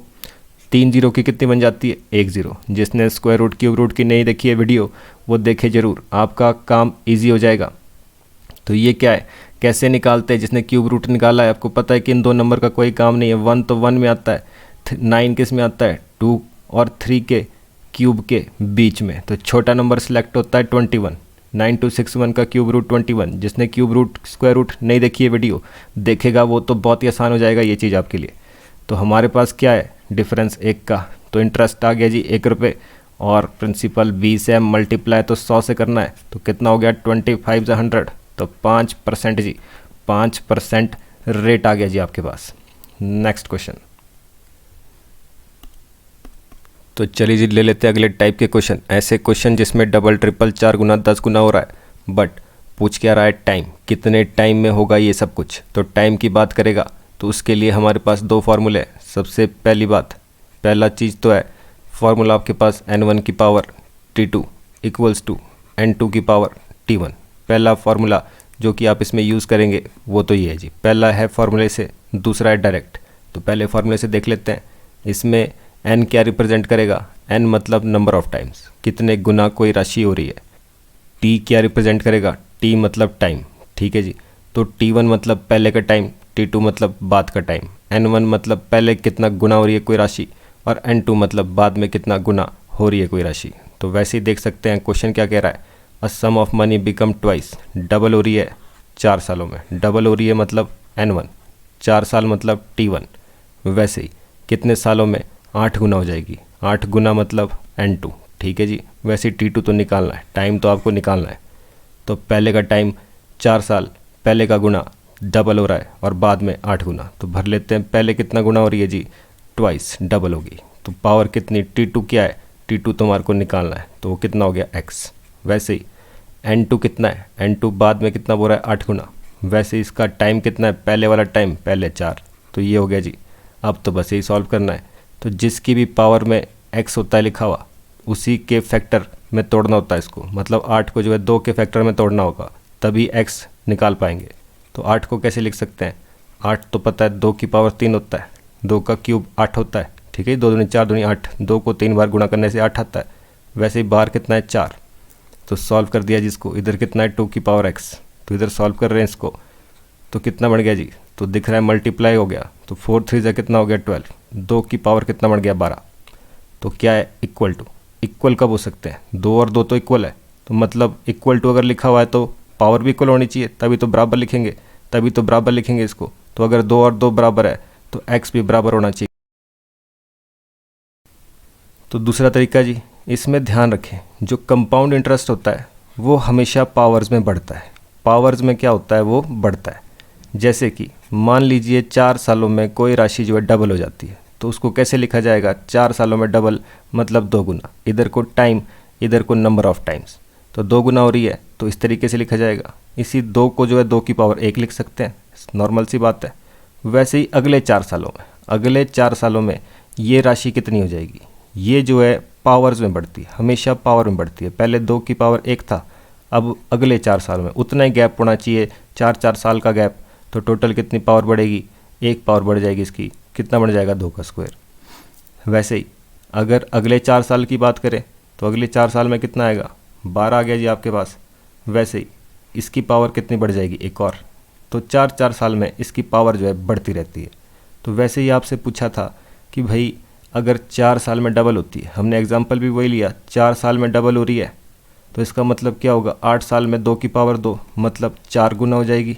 3 जीरो की कितनी बन जाती है, 1 जीरो। जिसने स्क्वायर रूट क्यूब रूट की नहीं देखी है वीडियो, वो देखे ज़रूर, आपका काम ईजी हो जाएगा। तो ये क्या है, कैसे निकालते हैं, जिसने क्यूब रूट निकाला है आपको पता है कि इन दो नंबर का कोई काम नहीं है। 1 तो 1 में आता है, 9 किस में आता है, 2 और 3 के क्यूब के बीच में। तो छोटा नंबर सेलेक्ट होता है 21। 9261 का क्यूब रूट 21। जिसने क्यूब रूट स्क्वायर रूट नहीं देखी है वीडियो, देखेगा वो तो बहुत ही आसान हो जाएगा ये चीज़ आपके लिए। तो हमारे पास क्या है, डिफरेंस 1 का। तो इंटरेस्ट आ गया जी 1 रुपये, और प्रिंसिपल 20 है, मल्टीप्लाई तो 100 से करना है। तो कितना हो गया, 25 से 100, तो 5% जी, 5% रेट आ गया जी आपके पास। Next question. तो चलिए जी ले लेते हैं अगले टाइप के क्वेश्चन। ऐसे क्वेश्चन जिसमें डबल ट्रिपल 4 गुना 10 गुना हो रहा है, बट पूछ क्या रहा है, टाइम, कितने टाइम में होगा ये सब कुछ। तो टाइम की बात करेगा तो उसके लिए हमारे पास 2 फार्मूले हैं। सबसे पहली बात, पहला चीज़ तो है फार्मूला आपके पास n1 की power t2 equals to n2 की पावर t1। पहला फार्मूला जो कि आप इसमें यूज़ करेंगे वो तो ये है जी, पहला है फार्मूले से, दूसरा है डायरेक्ट। तो पहले फार्मूले से देख लेते हैं। इसमें n क्या रिप्रेजेंट करेगा, n मतलब नंबर ऑफ टाइम्स, कितने गुना कोई राशि हो रही है। t क्या रिप्रेजेंट करेगा, t मतलब टाइम, ठीक है जी। तो t1 मतलब पहले का टाइम, t2 मतलब बाद का टाइम, n1 मतलब पहले कितना गुना हो रही है कोई राशि, और n2 मतलब बाद में कितना गुना हो रही है कोई राशि। तो वैसे ही देख सकते हैं क्वेश्चन क्या कह रहा है, a sum of money become twice, double हो रही है 4 सालों में। डबल हो रही है मतलब n1, 4 साल मतलब t1। वैसे ही कितने सालों में, 8 गुना हो जाएगी, 8 गुना मतलब n2, ठीक है जी। वैसे t2 तो निकालना है, टाइम तो आपको निकालना है। तो पहले का टाइम 4 साल, पहले का गुना डबल हो रहा है, और बाद में 8 गुना। तो भर लेते हैं, पहले कितना गुना हो रही है जी, ट्वाइस, डबल होगी। तो पावर कितनी, t2 क्या है, t2 तो हमारे को निकालना है, तो वो कितना हो गया x। वैसे ही n2 कितना है, n2 बाद में कितना बोल रहा है, 8 गुना। वैसे इसका टाइम कितना है, पहले वाला टाइम पहले 4। तो ये हो गया जी। अब तो बस यही सॉल्व करना है। तो जिसकी भी पावर में x होता है लिखा हुआ, उसी के फैक्टर में तोड़ना होता है इसको, मतलब 8 को जो है 2 के फैक्टर में तोड़ना होगा, तभी x निकाल पाएंगे। तो 8 को कैसे लिख सकते हैं, 8 तो पता है 2 की पावर 3 होता है, 2 का क्यूब 8 होता है, ठीक है। 2 दूनी 4 दूनी 8, 2 को 3 बार गुणा करने से 8 आता है। वैसे ही बाहर कितना है, 4। तो सॉल्व कर दिया जिसको, इधर कितना है 2 की पावर x, तो इधर सॉल्व कर रहे हैं इसको, तो कितना बढ़ गया जी, तो दिख रहा है मल्टीप्लाई हो गया। तो 4 3 से कितना हो गया 12, 2 की पावर कितना बढ़ गया 12। तो क्या है, इक्वल टू। इक्वल कब हो सकते हैं, 2 और 2 तो इक्वल है, तो मतलब इक्वल टू अगर लिखा हुआ है तो पावर भी इक्वल होनी चाहिए, तभी तो बराबर लिखेंगे, तभी तो बराबर लिखेंगे इसको। तो अगर 2 और 2 बराबर है तो x भी बराबर होना चाहिए। तो दूसरा तरीका जी, इसमें ध्यान रखें, जो कंपाउंड इंटरेस्ट होता है वो हमेशा पावर्स में बढ़ता है। पावर्स में क्या होता है, वो बढ़ता है। जैसे कि मान लीजिए 4 सालों में कोई राशि जो है डबल हो जाती है, तो उसको कैसे लिखा जाएगा, 4 सालों में डबल मतलब 2 गुना, इधर को टाइम, इधर को नंबर ऑफ टाइम्स। तो 2 गुना हो रही है तो इस तरीके से लिखा जाएगा। इसी 2 को जो है 2 की पावर 1 लिख सकते हैं, नॉर्मल सी बात है। वैसे ही अगले 4 सालों में, अगले 4 सालों में ये राशि कितनी हो जाएगी, ये जो है पावर्स में बढ़ती है, हमेशा पावर में बढ़ती है। पहले 2 की पावर 1 था, अब अगले 4 साल में उतना ही गैप होना चाहिए, 4 साल का गैप। तो टोटल कितनी पावर बढ़ेगी, 1 पावर बढ़ जाएगी इसकी, कितना बढ़ जाएगा, 2 का स्क्वायर। वैसे ही अगर अगले 4 साल की बात करें तो अगले 4 साल में कितना आएगा, 12 आ गया जी आपके पास। वैसे ही इसकी पावर कितनी बढ़ जाएगी, 1 और। तो 4 साल में इसकी पावर जो है बढ़ती रहती है। तो वैसे ही आपसे पूछा था कि भाई अगर 4 साल में डबल होती है, हमने एग्जाम्पल भी वही लिया, 4 साल में डबल हो रही है, तो इसका मतलब क्या होगा, 8 साल में 2 की पावर 2 मतलब 4 गुना हो जाएगी।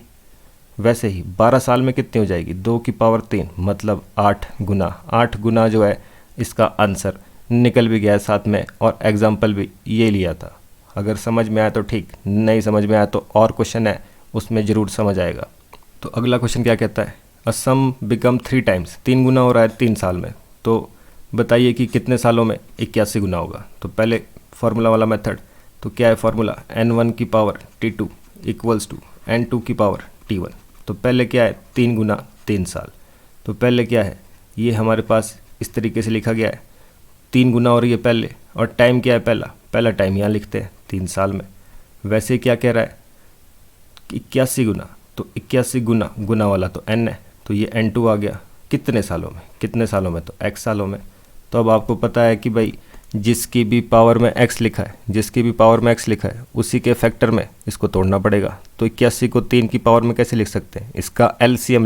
वैसे ही 12 साल में कितनी हो जाएगी, 2 की पावर 3 मतलब 8 गुना। 8 गुना जो है इसका आंसर निकल भी गया साथ में, और एग्जाम्पल भी ये लिया था। अगर समझ में आया तो ठीक, नहीं समझ में आया तो और क्वेश्चन है उसमें ज़रूर समझ आएगा। तो अगला क्वेश्चन क्या कहता है, अ सम बिकम 3 टाइम्स, 3 गुना हो रहा है 3 साल में, तो बताइए कि कितने सालों में 81 गुना होगा। तो पहले फार्मूला वाला मेथड, तो क्या है फार्मूला, n1 की power t2 equals to n2 की पावर t1। तो पहले क्या है 3 गुना 3 साल। तो पहले क्या है, ये हमारे पास इस तरीके से लिखा गया है, 3 गुना हो रही है पहले, और टाइम क्या है पहला टाइम यहाँ लिखते हैं 3 साल में। वैसे क्या कह रहा है 81 गुना, तो 81 गुना, गुना वाला तो n है, तो ये n2 आ गया कितने सालों में, तो x सालों में। तो अब आपको पता है कि भाई जिसकी भी पावर में x लिखा है उसी के फैक्टर में इसको तोड़ना पड़ेगा। तो 81 को 3 की पावर में कैसे लिख सकते हैं, इसका एलसीएम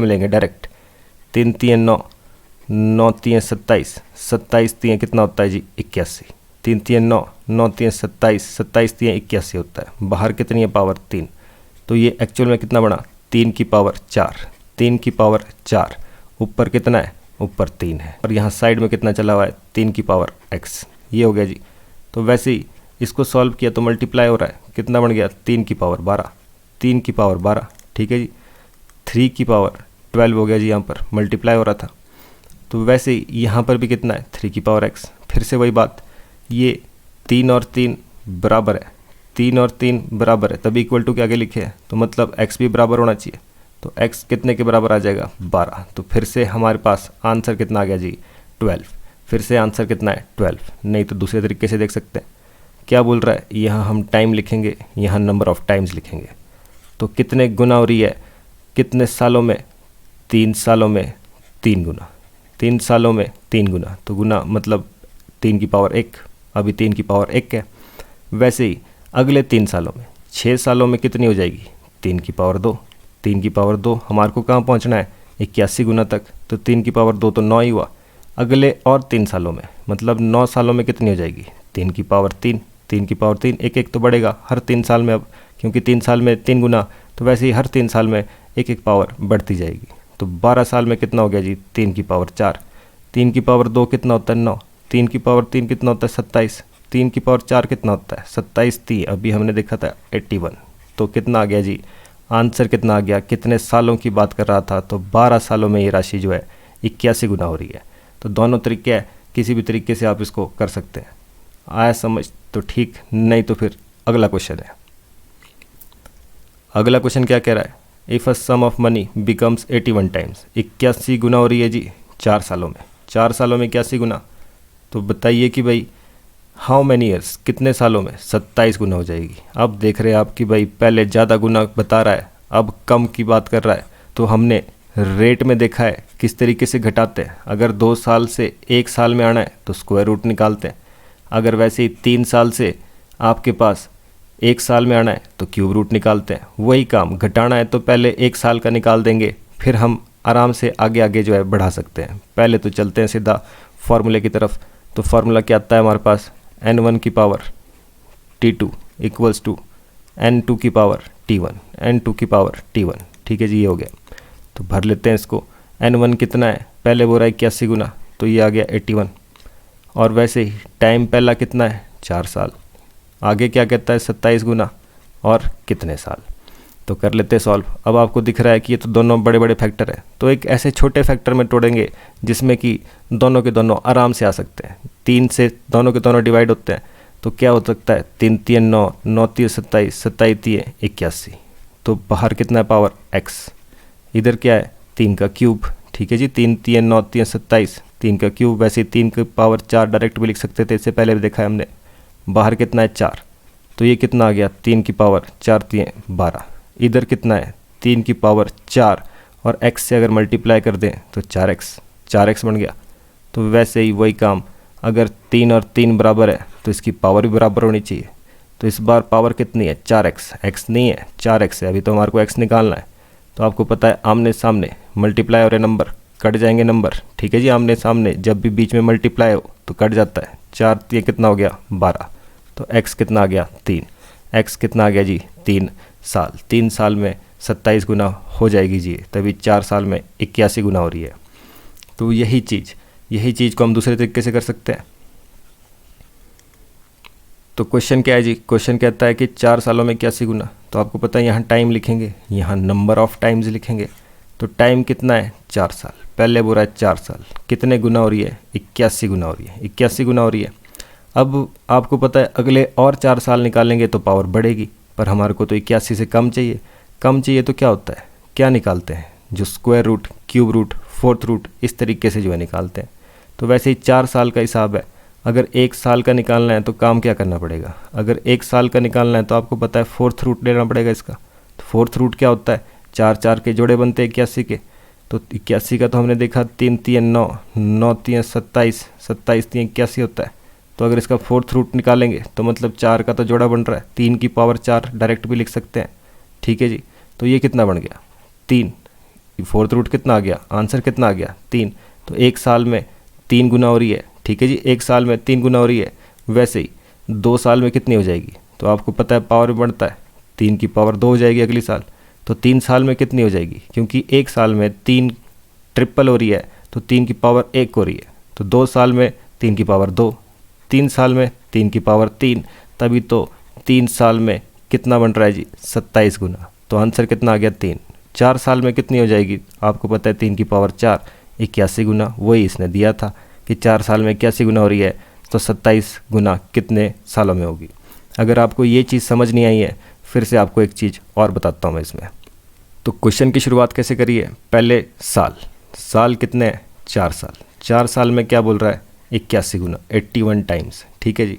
लेंगे डायरेक्ट। 3 3 9, 9 3 27, 27 3 कितना होता है जी 81, 3 3 9, 9 3 27, 27 3 81 होता है। बाहर कितनी है पावर 3, तो ये एक्चुअल में कितना बना 3 की पावर 4, 3 की पावर 4, ऊपर कितना है, ऊपर 3 है, और यहाँ साइड में कितना चला हुआ है 3 की पावर x, ये हो गया जी। तो वैसे ही इसको सॉल्व किया तो मल्टीप्लाई हो रहा है, कितना बन गया 3 की पावर 12, 3 की पावर 12, ठीक है जी। 3 की पावर 12 हो गया जी, यहाँ पर मल्टीप्लाई हो रहा था। तो वैसे ही यहाँ पर भी कितना है 3 की पावर x, फिर से वही बात, ये 3 और 3 बराबर है, 3 और 3 बराबर है, तभी इक्वल टू के आगे लिखे हैं, तो मतलब x भी बराबर होना चाहिए। तो x कितने के बराबर आ जाएगा 12। तो फिर से हमारे पास आंसर कितना आ गया जी 12। फिर से आंसर कितना है 12। नहीं तो दूसरे तरीके से देख सकते हैं, क्या बोल रहा है, यहाँ हम टाइम लिखेंगे, यहाँ नंबर ऑफ टाइम्स लिखेंगे। तो कितने गुना हो रही है, कितने सालों में, 3 सालों में 3 गुना, 3 सालों में 3 गुना, तो गुना मतलब 3 की पावर 1, अभी 3 की पावर 1 है। वैसे ही अगले 3 सालों में, 6 सालों में कितनी हो जाएगी 3 की पावर 2, 3 की पावर 2, हमारे को कहाँ पहुँचना है 81 गुना तक, तो 3 की पावर 2 तो 9 ही हुआ। अगले और 3 सालों में, मतलब 9 सालों में कितनी हो जाएगी 3 की पावर 3, 3 की पावर 3, एक एक तो बढ़ेगा हर 3 साल में अब, क्योंकि 3 साल में 3 गुना, तो वैसे ही हर 3 साल में एक एक पावर बढ़ती जाएगी। तो 12 साल में कितना हो गया जी 3 की पावर 4, 3 की पावर 2 कितना होता है 9, 3 की पावर 3 कितना होता है 27, 3 की पावर 4 कितना होता है 27, 3 अभी हमने देखा था 81। तो कितना आ गया जी आंसर, कितना आ गया, कितने सालों की बात कर रहा था, तो 12 सालों में ये राशि जो है 81 गुना हो रही है। तो दोनों तरीके हैं, किसी भी तरीके से आप इसको कर सकते हैं। आया समझ तो ठीक, नहीं तो फिर अगला क्वेश्चन है। अगला क्वेश्चन क्या कह रहा है, if a sum of money becomes 81 times, 81 गुना हो रही है जी 4 सालों में, 4 सालों में 81 गुना। तो बताइए कि भाई हाउ मैनी ईयर्स, कितने सालों में 27 गुना हो जाएगी। अब देख रहे हैं आप कि भाई पहले ज़्यादा गुना बता रहा है, अब कम की बात कर रहा है। तो हमने रेट में देखा है किस तरीके से घटाते हैं, अगर 2 साल से 1 साल में आना है तो स्क्वायर रूट निकालते हैं, अगर वैसे ही 3 साल से आपके पास 1 साल में आना है तो क्यूब रूट निकालते हैं। वही काम घटाना है तो पहले 1 साल का निकाल देंगे, फिर हम आराम से आगे आगे जो है बढ़ा सकते हैं। पहले तो चलते हैं सीधा फार्मूले की तरफ। तो फार्मूला क्या आता है हमारे पास, n1 की power t2 equals to n2 की पावर t1, n2 की पावर t1, ठीक है जी, ये हो गया। तो भर लेते हैं इसको, n1 कितना है, पहले वो रहा 81 गुना, तो ये आ गया 81, और वैसे ही टाइम पहला कितना है 4 साल, आगे क्या कहता है 27 गुना और कितने साल। तो कर लेते हैं सॉल्व। अब आपको दिख रहा है कि ये तो दोनों बड़े बड़े फैक्टर हैं, तो एक ऐसे छोटे फैक्टर में तोड़ेंगे जिसमें कि दोनों के दोनों आराम से आ सकते हैं। 3 से दोनों के दोनों डिवाइड होते हैं, तो क्या हो सकता है 3 3 9, 9 3 27, 27 3 81, तो बाहर कितना है पावर x, इधर क्या है 3 का क्यूब, ठीक है जी, 3 3 9 3 27, 3 का क्यूब। वैसे 3 की पावर 4 डायरेक्ट भी लिख सकते थे, इससे पहले भी देखा है हमने। बाहर कितना है 4, तो ये कितना आ गया 3 की पावर 4 3 12, इधर कितना है 3 की पावर 4, और x से अगर मल्टीप्लाई कर दें तो 4x बन गया। तो वैसे ही वही काम, अगर 3 और 3 बराबर है तो इसकी पावर भी बराबर होनी चाहिए। तो इस बार पावर कितनी है 4x, x नहीं है 4x है, अभी तो हमारे को x निकालना है। तो आपको पता है आमने सामने मल्टीप्लाई और नंबर कट जाएंगे नंबर, ठीक है जी, आमने सामने जब भी बीच में मल्टीप्लाई हो तो कट जाता है। 4 3 कितना हो गया 12, तो x कितना आ गया 3, x कितना आ गया जी 3 साल, 3 साल में 27 गुना हो जाएगी जी, तभी 4 साल में 81 गुना हो रही है। तो यही चीज़ को हम दूसरे तरीके से कर सकते हैं। तो क्वेश्चन क्या है जी, क्वेश्चन कहता है कि 4 सालों में 81 गुना, तो आपको पता है यहाँ टाइम लिखेंगे, यहाँ नंबर ऑफ टाइम्स लिखेंगे। तो टाइम कितना है 4 साल, पहले बोला है 4 साल, कितने गुना हो रही है 81 गुना हो रही है, 81 गुना हो रही है। अब आपको पता है अगले और 4 साल निकालेंगे तो पावर बढ़ेगी, पर हमारे को तो 81 से कम चाहिए, कम चाहिए तो क्या होता है, क्या निकालते हैं, जो square root, cube root, fourth root, इस तरीके से जो है निकालते हैं। तो वैसे ही 4 साल का हिसाब है, अगर 1 साल का निकालना है तो काम क्या करना पड़ेगा, अगर 1 साल का निकालना है तो आपको पता है फोर्थ रूट लेना पड़ेगा इसका। तो फोर्थ रूट क्या होता है, 4 4 के जोड़े बनते हैं 81 के। तो 81 का तो हमने देखा 3 3 9, 9 3 27, 27 3 81 होता है। तो अगर इसका फोर्थ रूट निकालेंगे तो मतलब 4 का तो जोड़ा बन रहा है, 3 की पावर 4 डायरेक्ट भी लिख सकते हैं। ठीक है जी, तो ये कितना बन गया 3, फोर्थ रूट कितना आ गया, आंसर कितना आ गया 3। तो 1 साल में 3 गुना हो रही है। ठीक है जी, 1 साल में 3 गुना हो रही है। वैसे ही 2 साल में कितनी हो जाएगी, तो आपको पता है पावर बढ़ता है, 3 की पावर 2 हो जाएगी अगली साल। तो 3 साल में कितनी हो जाएगी, क्योंकि 1 साल में 3 ट्रिपल हो रही है तो 3 की पावर 1 हो रही है। तो 2 साल में 3 की पावर 2, 3 साल में 3 की पावर 3, तभी तो 3 साल में कितना बन रहा है जी 27 गुना। तो आंसर कितना आ गया 3। 4 साल में कितनी हो जाएगी, आपको पता है 3 की पावर 4, 81 गुना। वही इसने दिया था कि 4 साल में 81 गुना हो रही है, तो 27 गुना कितने सालों में होगी। अगर आपको ये चीज़ समझ नहीं आई है, फिर से आपको एक चीज़ और बताता हूँ मैं इसमें। तो क्वेश्चन की शुरुआत कैसे करिए, पहले साल, साल कितने हैं 4 साल, 4 साल में क्या बोल रहा है 81 गुना, 81 टाइम्स। ठीक है जी,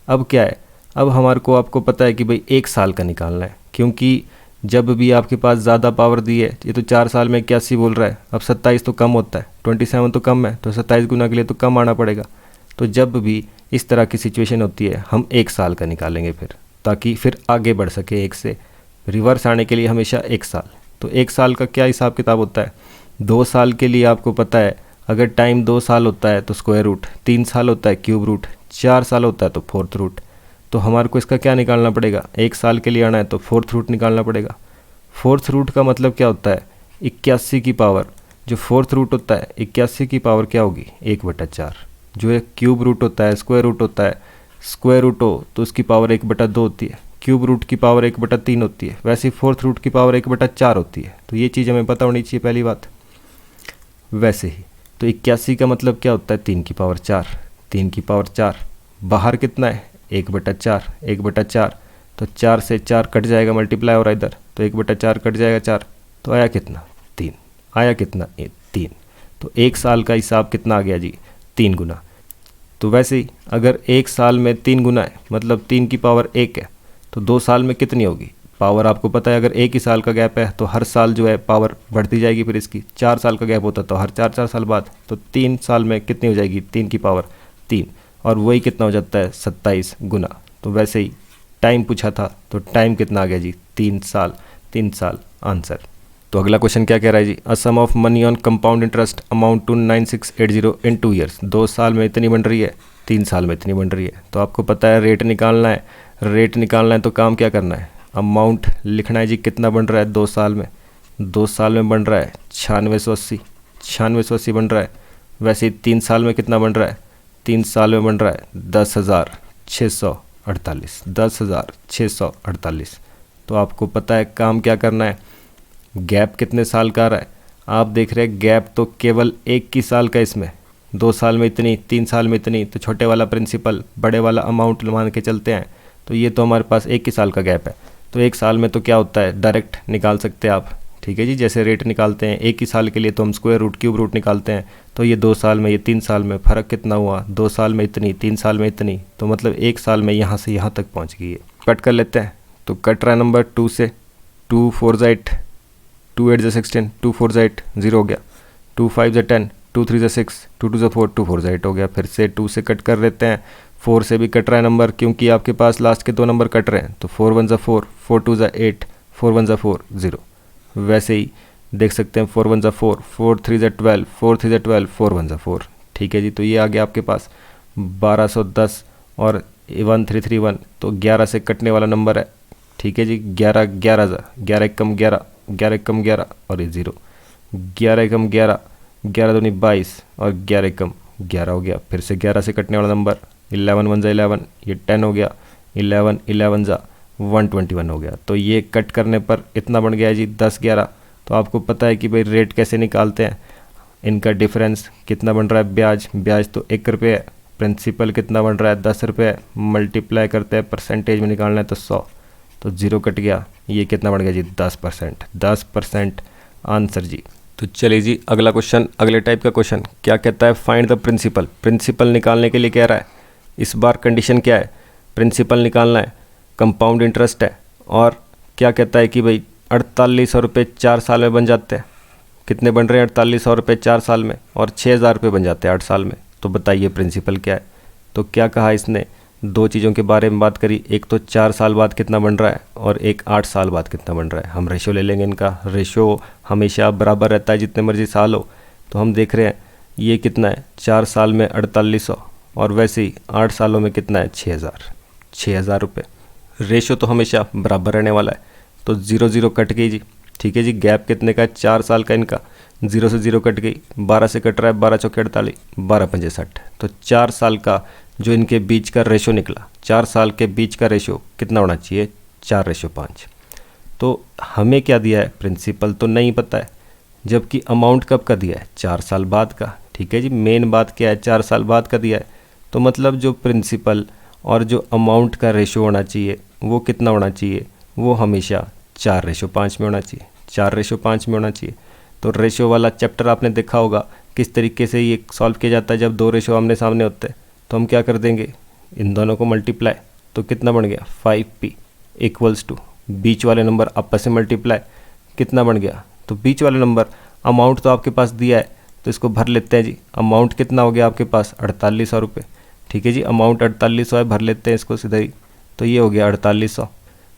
अब क्या है, अब हमारे को आपको पता है कि भाई 1 साल का निकालना है, क्योंकि जब भी आपके पास ज़्यादा पावर दी है, ये तो 4 साल में 81 बोल रहा है, अब 27 तो कम होता है, 27 तो कम है, तो 27 गुना के लिए तो कम आना पड़ेगा। तो जब भी इस तरह की सिचुएशन होती है हम 1 साल का निकालेंगे फिर, ताकि फिर आगे बढ़ सके, एक से रिवर्स आने के लिए हमेशा 1 साल। तो 1 साल का क्या हिसाब किताब होता है, 2 साल के लिए आपको पता है अगर टाइम 2 साल होता है तो स्क्वायर रूट, 3 साल होता है क्यूब रूट, 4 साल होता है तो फोर्थ रूट। तो हमारे को इसका क्या निकालना पड़ेगा, 1 साल के लिए आना है तो फोर्थ रूट निकालना पड़ेगा। फोर्थ रूट का मतलब क्या होता है, 81 की पावर, जो फोर्थ रूट होता है 81 की पावर क्या होगी 1/4। जो एक क्यूब रूट होता है, स्क्वायर रूट होता है, स्क्वायर रूट हो तो उसकी पावर 1/2 होती है, क्यूब रूट की पावर 1/3 होती है, वैसे ही फोर्थ रूट की पावर 1/4 होती है। तो ये चीज़ हमें पता होनी चाहिए पहली बात। वैसे ही तो 81 का मतलब क्या होता है 3 की पावर 4, 3 की पावर 4, बाहर कितना है 1/4, 1/4, तो 4 से 4 कट जाएगा, मल्टीप्लाई हो रहा है इधर, तो 1/4 कट जाएगा 4, तो आया कितना 3, आया कितना 3। तो 1 साल का हिसाब कितना आ गया जी 3 गुना। तो वैसे ही अगर 1 साल में 3 गुना है मतलब 3 की पावर 1 है, तो 2 साल में कितनी होगी पावर, आपको पता है अगर 1 ही साल का गैप है तो हर साल जो है पावर बढ़ती जाएगी। फिर इसकी 4 साल का गैप होता तो हर 4 4 साल बाद, तो 3 साल में कितनी हो जाएगी 3 की पावर 3, और वही कितना हो जाता है 27 गुना। तो वैसे ही टाइम पूछा था तो टाइम कितना आ गया जी 3 साल, 3 साल आंसर। तो अगला क्वेश्चन क्या कह रहा है जी, a sum of money on compound interest amount to 9680 in 2 years. 2 साल में इतनी बन रही है, 3 साल में इतनी बन रही है। तो आपको पता है रेट निकालना है, रेट निकालना है तो काम क्या करना है, अमाउंट लिखना है जी, कितना बन रहा है 2 साल में, 2 साल में बन रहा है 9680, 9680 बन रहा है। वैसे ही 3 साल में कितना बन रहा है, 3 साल में बन रहा है 10,648, 10,648। तो आपको पता है काम क्या करना है, गैप कितने साल का आ रहा है, आप देख रहे हैं गैप तो केवल 1 की साल का, इसमें 2 साल में इतनी, 3 साल में इतनी, तो छोटे वाला प्रिंसिपल बड़े वाला अमाउंट मान के चलते हैं। तो ये तो हमारे पास 1 की साल का गैप है, तो 1 साल में तो क्या होता है डायरेक्ट निकाल सकते हैं आप। ठीक है जी, जैसे रेट निकालते हैं 1 की साल के लिए तो हम स्क्वायर रूट क्यूब रूट निकालते हैं। तो ये 2 साल में, ये 3 साल में, फ़र्क कितना हुआ, 2 साल में इतनी, 3 साल में इतनी, तो मतलब 1 साल में यहाँ से यहाँ तक पहुँच गई है। कट कर लेते हैं, तो कट रहा है नंबर 2 से, 2 4 ज़ा 8, 2 8 ज़ा 16, 2 4 ज़ा 8 0 हो गया, 2 5 ज़ा 10, 2 3 ज़ा 6, 2 2 ज़ा 4, 2 4 ज़ा 8 हो गया। फिर से 2 से कट कर लेते हैं, 4 से भी कट रहा है नंबर, क्योंकि आपके पास लास्ट के 2 नंबर कट रहे हैं। तो 4 1 ज़ा 4, 4 2 ज़ा 8, 4 1 ज़ा 4 0। वैसे ही देख सकते हैं 4 1 ज़ा 4, 4 3 ज़ा 12, 4 3 ज़ा 12, 4 1 ज़ा 4। ठीक है जी, तो ये आ गया आपके पास 1210 और 1331, तो 11 से कटने वाला नंबर है। ठीक है जी, 11 11 ज़ा 11 कम 11, 11 कम 11 और ये 0, 11 कम 11, 11 दूनी 22 और 11 कम 11 हो गया। फिर से 11 से कटने वाला नंबर 11 1 ज़ा 11, ये 10 हो गया, 11 11 ज़ा 121 हो गया। तो ये कट करने पर इतना बन गया जी 10 11। तो आपको पता है कि भाई रेट कैसे निकालते हैं, इनका डिफरेंस कितना बन रहा है, ब्याज, ब्याज तो 1 रुपये है, प्रिंसिपल कितना बन रहा है 10 रुपये, मल्टीप्लाई करते हैं परसेंटेज में निकालना है तो 100, तो 0 कट गया, ये कितना बढ़ गया जी 10%। 10% आंसर जी। तो चलिए जी अगला क्वेश्चन, अगले टाइप का क्वेश्चन क्या कहता है, फाइंड द प्रिंसिपल। प्रिंसिपल निकालने के लिए कह रहा है, इस बार कंडीशन क्या है, प्रिंसिपल निकालना है, कंपाउंड इंटरेस्ट है, और क्या कहता है कि भाई 4800 रुपये 4 साल में बन जाते हैं। कितने बन रहे हैं 4800 रुपये 4 साल में, और 6000 रुपये बन जाते हैं 8 साल में। तो बताइए प्रिंसिपल क्या है। तो क्या कहा इसने, दो चीज़ों के बारे में बात करी, एक तो 4 साल बाद कितना बन रहा है और एक 8 साल बाद कितना बन रहा है। हम रेशो ले लेंगे, इनका रेशो हमेशा बराबर रहता है जितने मर्जी साल हो। तो हम देख रहे हैं ये कितना है 4 साल में 4800, और वैसे ही 8 सालों में कितना है 6000 रुपये। रेशो तो हमेशा बराबर रहने वाला है। तो 0 0 कट गई जी, ठीक है जी। गैप कितने का है 4 साल का इनका, 0 से 0 कट गई, 12 से कट रहा है, 12 चौके 48, 12 पंजे 60। तो 4 साल का जो इनके बीच का रेशो निकला, 4 साल के बीच का रेशो कितना होना चाहिए 4:5। तो हमें क्या दिया है, प्रिंसिपल तो नहीं पता है, जबकि अमाउंट कब का दिया है 4 साल बाद का। ठीक है जी, मेन बात क्या है 4 साल बाद का दिया है। तो मतलब जो प्रिंसिपल और जो अमाउंट का रेशो होना चाहिए वो कितना होना चाहिए, वो हमेशा 4:5 में होना चाहिए, 4:5 में होना चाहिए। तो रेशो वाला चैप्टर आपने देखा होगा किस तरीके से ये सॉल्व किया जाता है। जब दो रेशो आमने सामने होते हैं तो हम क्या कर देंगे, इन दोनों को मल्टीप्लाई, तो कितना बन गया 5p इक्वल्स टू बीच वाले नंबर आपस में मल्टीप्लाई, कितना बन गया। तो बीच वाले नंबर, अमाउंट तो आपके पास दिया है तो इसको भर लेते हैं जी। अमाउंट कितना हो गया आपके पास 4800 रुपये। ठीक है जी, अमाउंट 4800 है, भर लेते हैं इसको सीधा ही। तो ये हो गया 4800।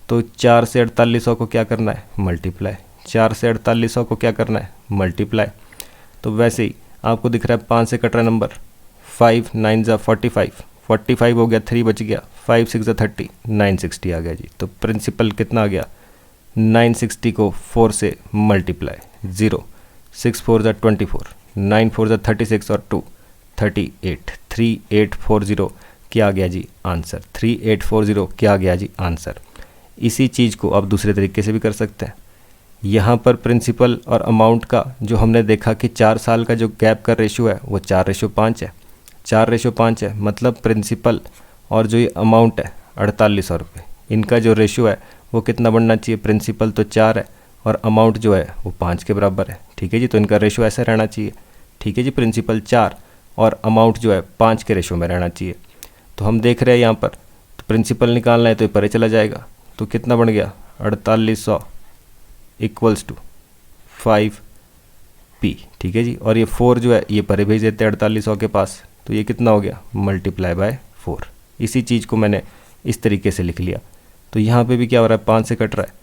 तो 4 से 4800 को क्या करना है मल्टीप्लाई, 4 से 4800 को क्या करना है मल्टीप्लाई। तो वैसे ही आपको दिख रहा है 5 से कट रहा है नंबर, 5 9 ज़ा 45, 45 हो गया, 3 बच गया, 5 6 ज़ा 30, 960 आ गया जी। तो प्रिंसिपल कितना आ गया 960 को 4 से मल्टीप्लाई, 0 6 4 ज़ा 24, 9 4 ज़ा 36 और 2 38, 3840 क्या आ गया जी आंसर, 3840 क्या आ गया जी आंसर। इसी चीज़ को आप दूसरे तरीके से भी कर सकते हैं। यहाँ पर प्रिंसिपल और अमाउंट का जो हमने देखा कि 4 साल का जो गैप का रेशो है वो 4:5 है, 4:5 है। मतलब प्रिंसिपल और जो ये अमाउंट है 4800 रुपये, इनका जो रेशो है वो कितना बनना चाहिए, प्रिंसिपल तो 4 है और अमाउंट जो है वो 5 के बराबर है। ठीक है जी, तो इनका रेशो ऐसा रहना चाहिए। ठीक है जी, प्रिंसिपल 4 और अमाउंट जो है 5 के रेशो में रहना चाहिए। तो हम देख रहे हैं यहाँ पर, तो प्रिंसिपल निकालना है तो ये परे चला जाएगा। तो कितना बन गया 4800 इक्वल्स टू 5p। ठीक है जी, और ये 4 जो है ये परे भेज देते हैं 4800 के पास, तो ये कितना हो गया मल्टीप्लाई बाय 4। इसी चीज़ को मैंने इस तरीके से लिख लिया। तो यहाँ पे भी क्या हो रहा है 5 से कट रहा है,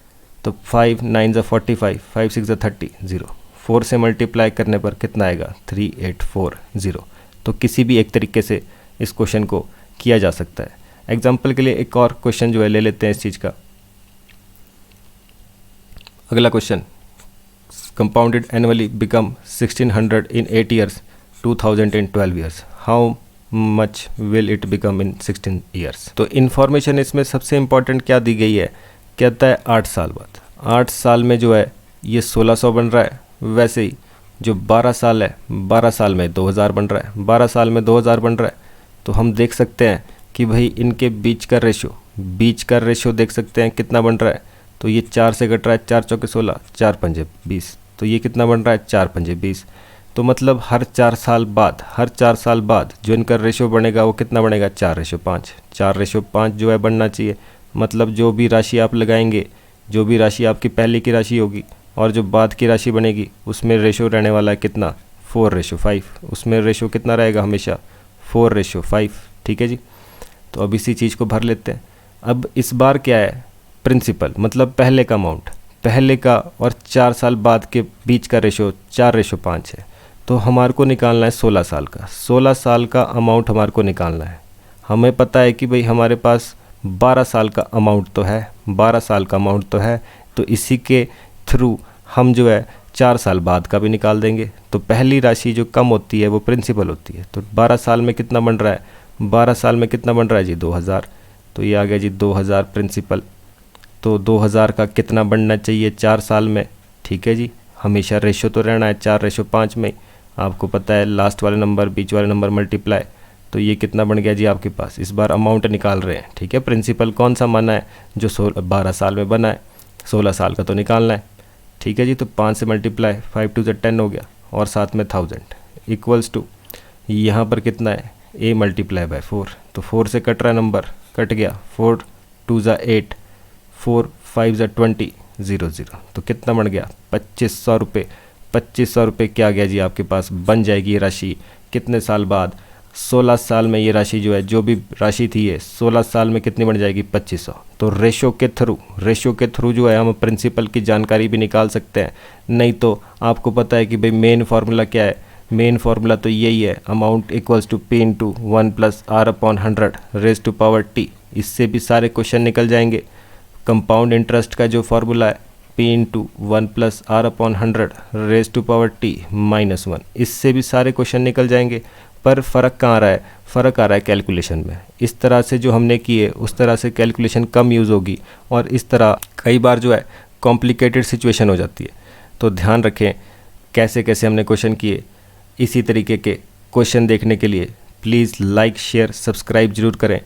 तो 5 9 ज़ा 45, 5 6 ज़ा 30, 0 4 से मल्टीप्लाई करने पर कितना आएगा 3840। तो किसी भी एक तरीके से इस क्वेश्चन को किया जा सकता है। एग्जाम्पल के लिए एक और क्वेश्चन जो है ले लेते हैं इस चीज़ का। अगला question, compounded annually become 1600 in 8 years, 2000 in 12 years, how much will it become in 16 years. तो इन्फॉर्मेशन इसमें सबसे इम्पॉर्टेंट क्या दी गई है, कहता है 8 साल बाद, 8 साल में जो है ये 1600 बन रहा है। वैसे ही जो 12 साल है, 12 साल में 2000 बन रहा है, 12 साल में 2000 बन रहा है। तो हम देख सकते हैं कि भाई इनके बीच का रेशो देख सकते हैं कितना बन रहा है। तो ये 4 से कट रहा है, 4 चौके 16, 4 पंजे 20, तो ये कितना बन रहा है 4 पंजे 20। तो मतलब हर 4 साल बाद जो इनका रेशो बनेगा वो कितना बनेगा 4:5। 4:5 जो है बनना चाहिए। मतलब जो भी राशि आप लगाएंगे, जो भी राशि आपकी पहले की राशि होगी और जो बाद की राशि बनेगी उसमें रेशो रहने वाला है कितना 4:5। उसमें रेशो कितना रहेगा हमेशा 4:5। ठीक है जी, तो अब इसी चीज़ को भर लेते हैं। अब इस बार क्या है प्रिंसिपल, मतलब पहले का अमाउंट, पहले का और 4 साल बाद के बीच का रेशो 4:5 है। तो हमारे को निकालना है 16 साल का, 16 साल का अमाउंट हमारे को निकालना है। हमें पता है कि भाई हमारे पास 12 साल का अमाउंट तो है, 12 साल का अमाउंट तो है। तो इसी के थ्रू हम जो है 4 साल बाद का भी निकाल देंगे। तो पहली राशि जो कम होती है वो प्रिंसिपल होती है। तो 12 साल में कितना बन रहा है, 12 साल में कितना बन रहा है जी 2000। तो ये आ गया जी 2000 प्रिंसिपल। तो 2000 का कितना बनना चाहिए 4 साल में। ठीक है जी, हमेशा रेशो तो रहना है 4:5 में। आपको पता है लास्ट वाले नंबर बीच वाले नंबर मल्टीप्लाई, तो ये कितना बन गया जी आपके पास। इस बार अमाउंट निकाल रहे हैं, ठीक है। प्रिंसिपल कौन सा माना है, जो 12 साल में बना है, 16 साल का तो निकालना है, ठीक है जी। तो 5 से मल्टीप्लाई 5 टू 10 हो गया और साथ में 1000 इक्वल्स टू यहाँ पर कितना है a मल्टीप्लाई बाय 4, तो 4 से कट रहा है नंबर, कट गया, 4 2 ज़ा 8, 4 5 ज़ा 20, 0 0, तो कितना बन गया 2500 रुपये। 2500 रुपये क्या गया जी आपके पास, बन जाएगी ये राशि कितने साल बाद, 16 साल में ये राशि जो है, जो भी राशि थी ये 16 साल में कितनी बन जाएगी 2500। तो रेशो के थ्रू जो है हम प्रिंसिपल की जानकारी भी निकाल सकते हैं। नहीं तो आपको पता है कि भाई मेन फार्मूला क्या है, मेन फार्मूला तो यही है, amount equals to P into 1 plus R/100 raise to power T। इससे भी सारे क्वेश्चन निकल जाएंगे। कंपाउंड इंटरेस्ट का जो फार्मूला है P into 1 plus R/100 raise to power T -1, इससे भी सारे क्वेश्चन निकल जाएंगे। पर फ़र्क कहाँ आ रहा है, फ़र्क आ रहा है कैलकुलेशन में। इस तरह से जो हमने किए उस तरह से कैलकुलेशन कम यूज़ होगी, और इस तरह कई बार जो है कॉम्प्लिकेटेड सिचुएशन हो जाती है। तो ध्यान रखें कैसे कैसे हमने क्वेश्चन किए। इसी तरीके के क्वेश्चन देखने के लिए प्लीज़ लाइक शेयर सब्सक्राइब ज़रूर करें।